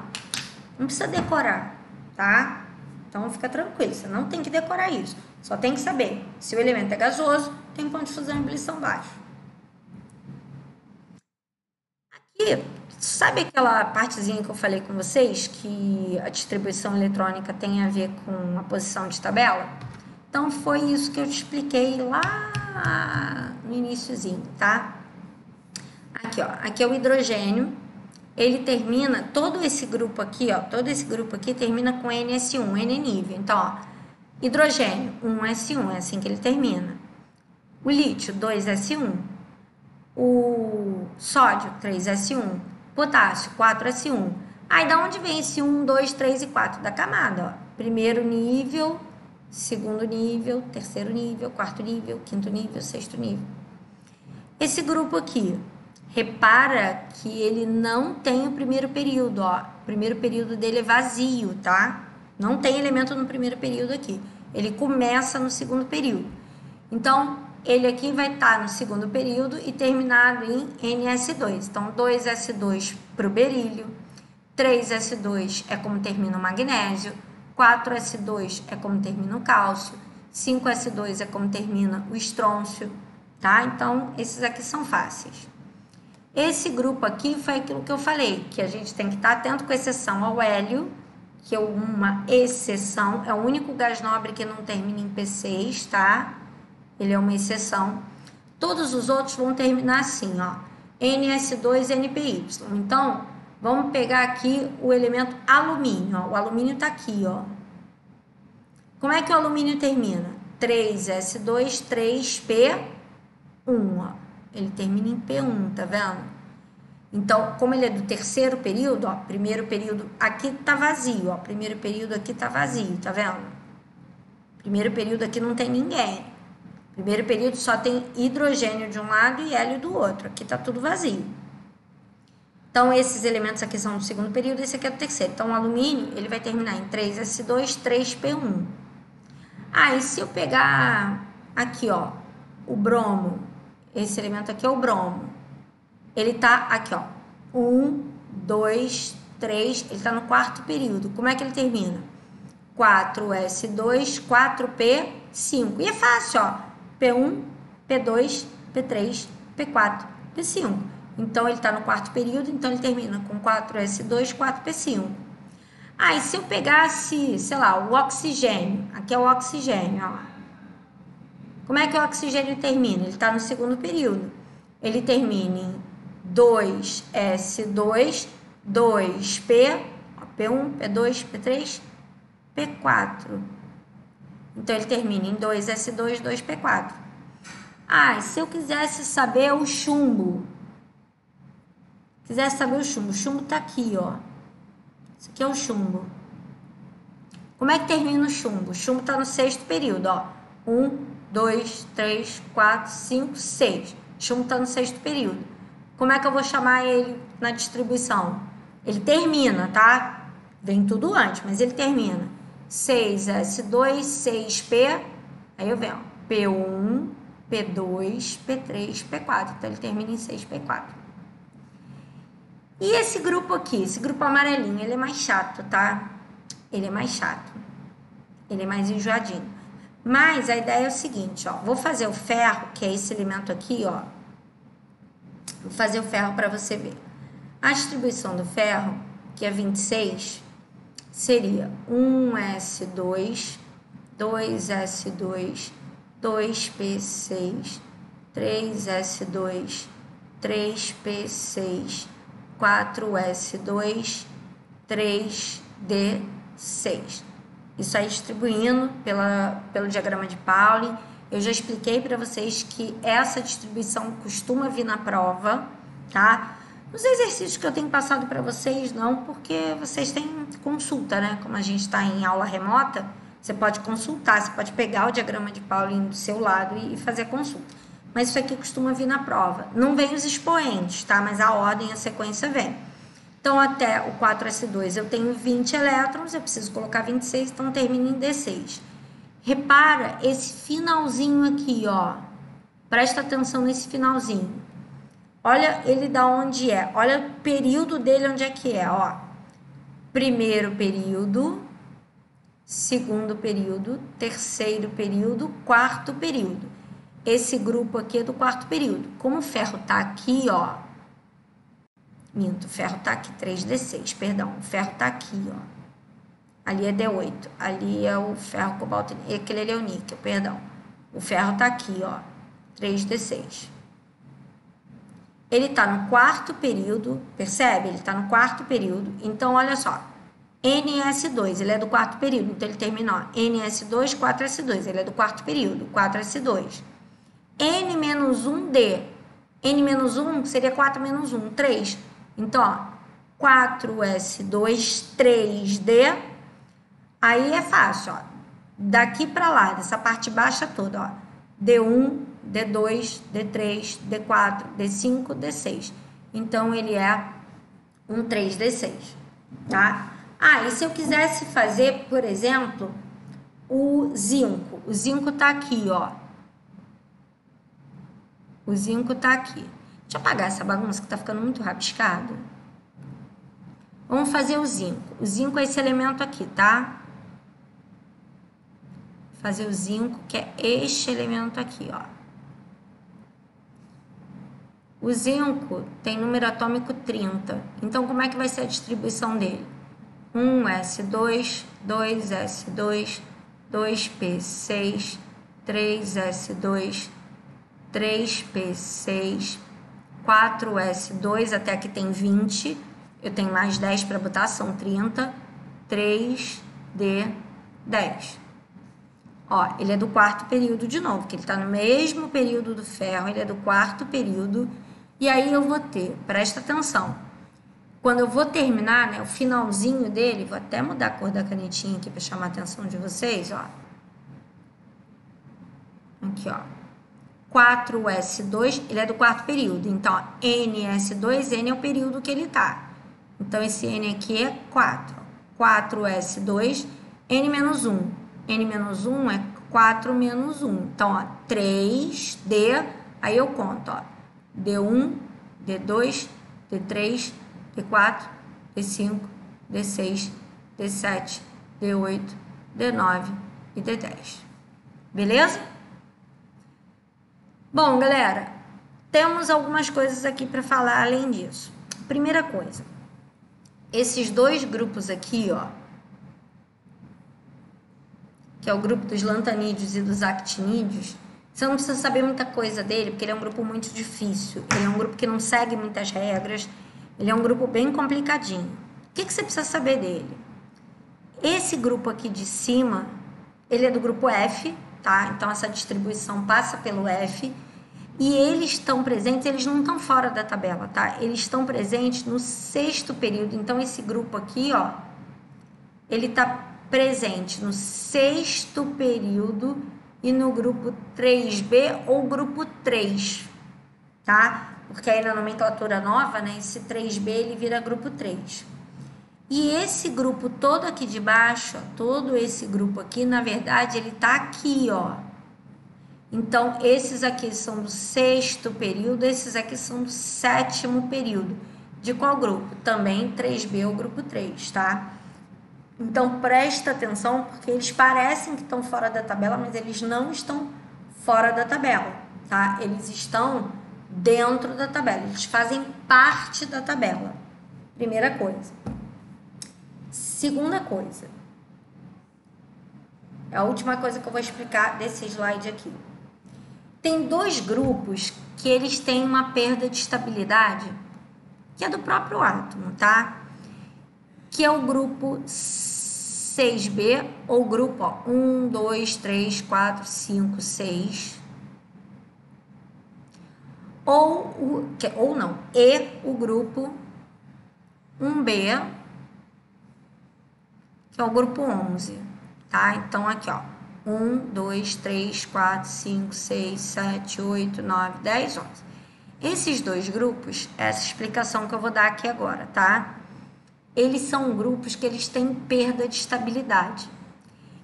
Não precisa decorar, tá? Então, fica tranquilo, você não tem que decorar isso. Só tem que saber se o elemento é gasoso, tem ponto de fusão e ebulição baixo. Aqui, sabe aquela partezinha que eu falei com vocês, que a distribuição eletrônica tem a ver com a posição de tabela? Então, foi isso que eu te expliquei lá no no iniciozinho, tá? Aqui, ó, aqui é o hidrogênio. Ele termina, todo esse grupo aqui, ó, todo esse grupo aqui termina com NS1, N nível. Então, ó, hidrogênio, 1S1, é assim que ele termina. O lítio, 2S1. O sódio, 3S1. Potássio, 4S1. Aí, da onde vem esse 1, 2, 3 e 4? Da camada, ó. Primeiro nível, segundo nível, terceiro nível, quarto nível, quinto nível, sexto nível. Esse grupo aqui, repara que ele não tem o primeiro período, ó. O primeiro período dele é vazio, tá? Não tem elemento no primeiro período aqui. Ele começa no segundo período. Então, ele aqui vai estar no segundo período e terminado em NS2. Então, 2S2 para o berílio, 3S2 é como termina o magnésio, 4S2 é como termina o cálcio, 5S2 é como termina o estrôncio, tá? Então, esses aqui são fáceis. Esse grupo aqui foi aquilo que eu falei, que a gente tem que estar atento com exceção ao hélio, que é uma exceção, é o único gás nobre que não termina em P6, tá? Ele é uma exceção. Todos os outros vão terminar assim, ó, NS2, NPY. Então, vamos pegar aqui o elemento alumínio, ó. O alumínio tá aqui, ó. Como é que o alumínio termina? 3S2, 3P1, ó. Ele termina em P1, tá vendo? Então, como ele é do terceiro período, ó, primeiro período aqui tá vazio, ó, primeiro período aqui tá vazio, tá vendo? Primeiro período aqui não tem ninguém. Primeiro período só tem hidrogênio de um lado e hélio do outro. Aqui tá tudo vazio. Então, esses elementos aqui são do segundo período, esse aqui é do terceiro. Então, o alumínio, ele vai terminar em 3S2, 3P1. Ah, e se eu pegar aqui, ó, o bromo, esse elemento aqui é o bromo. Ele tá aqui, ó, 1, 2, 3, ele tá no quarto período. Como é que ele termina? 4S2, 4P5. E é fácil, ó, P1, P2, P3, P4, P5. Então, ele tá no quarto período, então ele termina com 4S2, 4P5. Ah, e se eu pegasse, sei lá, o oxigênio, aqui é o oxigênio, ó. Como é que o oxigênio termina? Ele está no segundo período. Ele termina em 2S2, 2P, P1, P2, P3, P4. Então, ele termina em 2S2, 2P4. Ah, e se eu quisesse saber o chumbo? Quisesse saber o chumbo está aqui, ó. Isso aqui é o chumbo. Como é que termina o chumbo? O chumbo está no sexto período, ó. 1, 2, 3, 4, 5, 6. Chumbo está no sexto período. Como é que eu vou chamar ele na distribuição? Ele termina, tá? Vem tudo antes, mas ele termina. 6S2, 6P. Aí eu venho, ó, P1, P2, P3, P4. Então, ele termina em 6P4. E esse grupo aqui, esse grupo amarelinho, ele é mais chato, tá? Ele é mais chato. Ele é mais enjoadinho. Mas a ideia é o seguinte, ó. Vou fazer o ferro, que é esse elemento aqui, ó. Vou fazer o ferro para você ver. A distribuição do ferro, que é 26, seria 1S2, 2S2, 2P6, 3S2, 3P6, 4S2, 3D6. Isso aí distribuindo pelo diagrama de Pauli. Eu já expliquei para vocês que essa distribuição costuma vir na prova, tá? Nos exercícios que eu tenho passado para vocês, não, porque vocês têm consulta, né? Como a gente está em aula remota, você pode consultar, você pode pegar o diagrama de Pauli do seu lado e fazer a consulta. Mas isso aqui costuma vir na prova. Não vem os expoentes, tá? Mas a ordem, a sequência vem. Então, até o 4S2 eu tenho 20 elétrons, eu preciso colocar 26, então termina em D6. Repara esse finalzinho aqui, ó. Presta atenção nesse finalzinho. Olha ele da onde é. Olha o período dele onde é que é, ó. Primeiro período, segundo período, terceiro período, quarto período. Esse grupo aqui é do quarto período. Como o ferro tá aqui, ó. Minto, o ferro tá aqui, 3D6, perdão. O ferro tá aqui, ó. Ali é D8. Ali é o ferro cobalto, aquele ali é o níquel, perdão. O ferro tá aqui, ó. 3d6. Ele está no quarto período, percebe? Ele está no quarto período. Então, olha só. NS2, ele é do quarto período. Então, ele termina, ó, NS2, 4S2. Ele é do quarto período, 4S2. N menos 1D. N menos 1 seria 4 menos 1, 3. Então, ó, 4S2, 3D. Aí é fácil, ó. Daqui para lá, dessa parte baixa toda, ó. D1, D2, D3, D4, D5, D6. Então, ele é um 3D6, tá? Ah, e se eu quisesse fazer, por exemplo, o zinco? O zinco tá aqui, ó. O zinco tá aqui. Deixa eu apagar essa bagunça que tá ficando muito rabiscado. Vamos fazer o zinco. O zinco é esse elemento aqui, tá? Fazer o zinco, que é este elemento aqui, ó. O zinco tem número atômico 30. Então, como é que vai ser a distribuição dele? 1s2, 2s2, 2p6, 3s2, 3p6, 4s2, até aqui tem 20. Eu tenho mais 10 para botar, são 30. 3d10. Ó, ele é do quarto período de novo, que ele está no mesmo período do ferro, ele é do quarto período. E aí eu vou ter, presta atenção, quando eu vou terminar, né, o finalzinho dele, vou até mudar a cor da canetinha aqui para chamar a atenção de vocês, ó. Aqui, ó. 4S2, ele é do quarto período. Então, ó, NS2, N é o período que ele tá. Então, esse N aqui é 4. 4S2, N menos 1. N menos 1 é 4 menos 1. Então, ó, 3D, aí eu conto, ó. D1, D2, D3, D4, D5, D6, D7, D8, D9 e D10. Beleza? Bom, galera, temos algumas coisas aqui para falar além disso. Primeira coisa, esses dois grupos aqui, ó, que é o grupo dos lantanídeos e dos actinídeos, você não precisa saber muita coisa dele, porque ele é um grupo muito difícil. Ele é um grupo que não segue muitas regras. Ele é um grupo bem complicadinho. O que você precisa saber dele? Esse grupo aqui de cima, ele é do grupo F, tá? Então, essa distribuição passa pelo F. E eles estão presentes, eles não estão fora da tabela, tá? Eles estão presentes no sexto período. Então, esse grupo aqui, ó, ele está presente no sexto período e no grupo 3B ou grupo 3, tá? Porque aí na nomenclatura nova, né, esse 3B ele vira grupo 3. E esse grupo todo aqui de baixo, ó, todo esse grupo aqui, na verdade, ele tá aqui, ó. Então, esses aqui são do sexto período, esses aqui são do sétimo período. De qual grupo? Também 3B ou grupo 3, tá? Então, presta atenção, porque eles parecem que estão fora da tabela, mas eles não estão fora da tabela, tá? Eles estão dentro da tabela, eles fazem parte da tabela. Primeira coisa. Segunda coisa. É a última coisa que eu vou explicar desse slide aqui. Tem dois grupos que eles têm uma perda de estabilidade, que é do próprio átomo, tá? Que é o grupo 6B, ou grupo, ó, 1, 2, 3, 4, 5, 6. Ou não, e o grupo 1B, que é o grupo 11, tá? Então, aqui, ó, 1, 2, 3, 4, 5, 6, 7, 8, 9, 10, 11. Esses dois grupos, essa explicação que eu vou dar aqui agora, tá? Eles são grupos que eles têm perda de estabilidade.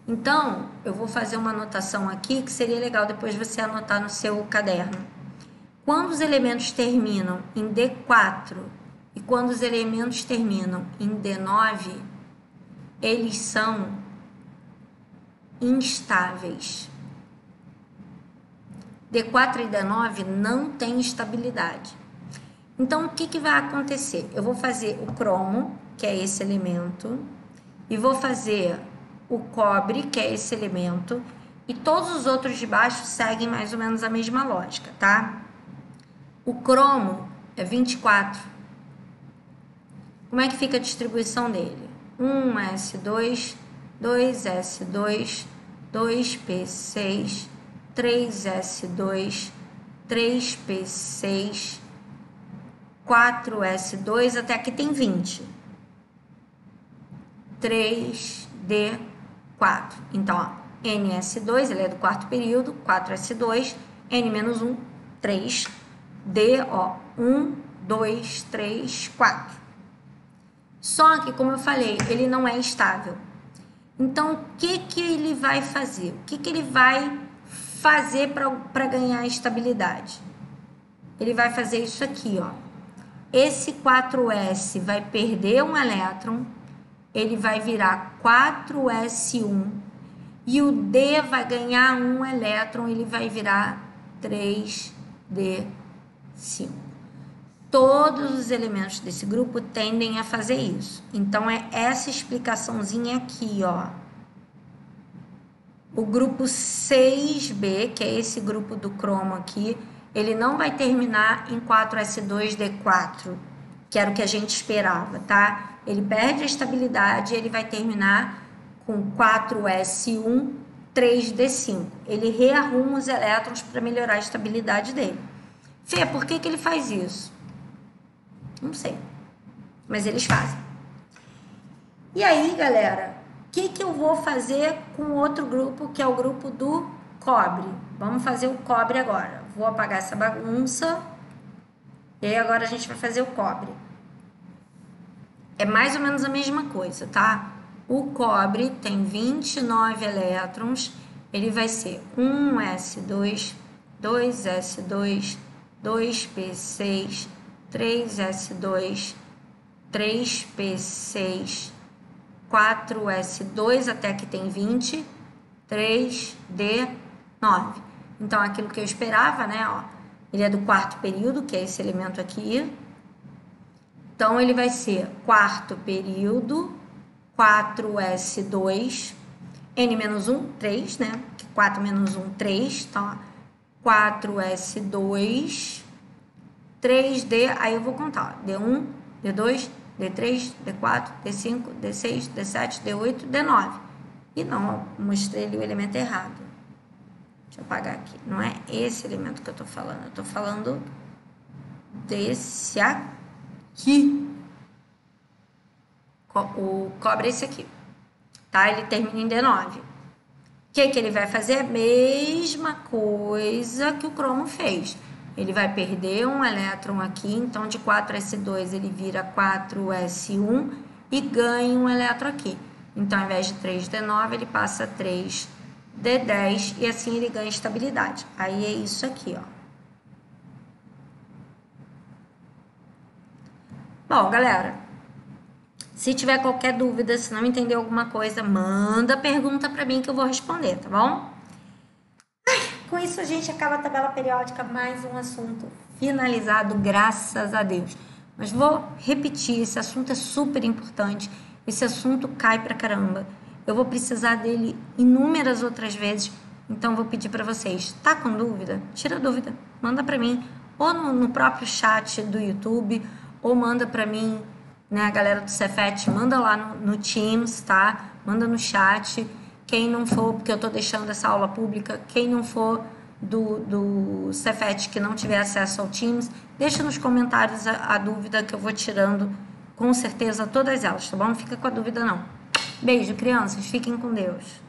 Então, eu vou fazer uma anotação aqui que seria legal depois você anotar no seu caderno. Quando os elementos terminam em D4 e quando os elementos terminam em D9, eles são instáveis. D4 e D9 não têm estabilidade. Então, o que vai acontecer? Eu vou fazer o cromo, que é esse elemento, e vou fazer o cobre, que é esse elemento, E todos os outros de baixo seguem mais ou menos a mesma lógica, tá? O cromo é 24. Como é que fica a distribuição dele? 1s2, 2s2, 2p6, 3s2, 3p6, 4s2, até aqui tem 20. 3d4. Então, ó, ns2, ele é do quarto período, 4s2, n-1, 3, d, ó, 1, 2, 3, 4. Só que, como eu falei, ele não é estável. Então, o que ele vai fazer? O que ele vai fazer para ganhar estabilidade? Ele vai fazer isso aqui, ó. Esse 4s vai perder um elétron, ele vai virar 4s1, e o D vai ganhar um elétron, ele vai virar 3d5. Todos os elementos desse grupo tendem a fazer isso. Então, é essa explicaçãozinha aqui, ó. O grupo 6B, que é esse grupo do cromo aqui, ele não vai terminar em 4s2d4, que era o que a gente esperava, tá? Ele perde a estabilidade e ele vai terminar com 4s1, 3d5. Ele rearruma os elétrons para melhorar a estabilidade dele. Fê, por que ele faz isso? Não sei, mas eles fazem. E aí, galera, o que eu vou fazer com outro grupo, que é o grupo do cobre? Vamos fazer o cobre agora. Vou apagar essa bagunça. E aí agora a gente vai fazer o cobre. É mais ou menos a mesma coisa, tá? O cobre tem 29 elétrons. Ele vai ser 1s2, 2s2, 2p6, 3s2, 3p6, 4s2, até que tem 20, 3d9. Então, aquilo que eu esperava, né? Ó, ele é do quarto período, que é esse elemento aqui. Então, ele vai ser quarto período, 4s2, n-1, 3, né? 4 menos 1, 3. Então, ó, 4s2, 3d, aí eu vou contar, ó, d1, d2, d3, d4, d5, d6, d7, d8, d9. E não, eu mostrei ali o elemento errado. Deixa eu apagar aqui. Não é esse elemento que eu tô falando. Eu tô falando desse aqui. O cobre é esse aqui. Tá? Ele termina em d9. O que ele vai fazer? A mesma coisa que o cromo fez. Ele vai perder um elétron aqui, então de 4s2 ele vira 4s1 e ganha um elétron aqui. Então, ao invés de 3d9, ele passa a 3d10 e assim ele ganha estabilidade. Aí é isso aqui, ó. Bom, galera, se tiver qualquer dúvida, se não entender alguma coisa, manda pergunta para mim que eu vou responder, tá bom? Com isso, a gente acaba a tabela periódica, mais um assunto finalizado, graças a Deus. Mas vou repetir, esse assunto é super importante, esse assunto cai pra caramba. Eu vou precisar dele inúmeras outras vezes, então vou pedir para vocês, tá com dúvida? Tira a dúvida, manda para mim, ou no próprio chat do YouTube, ou manda para mim, né, a galera do Cefet, manda lá no Teams, tá? Manda no chat. Quem não for, porque eu estou deixando essa aula pública, quem não for do Cefet, que não tiver acesso ao Teams, deixa nos comentários a dúvida que eu vou tirando, com certeza, todas elas, tá bom? Não fica com a dúvida, não. Beijo, crianças. Fiquem com Deus.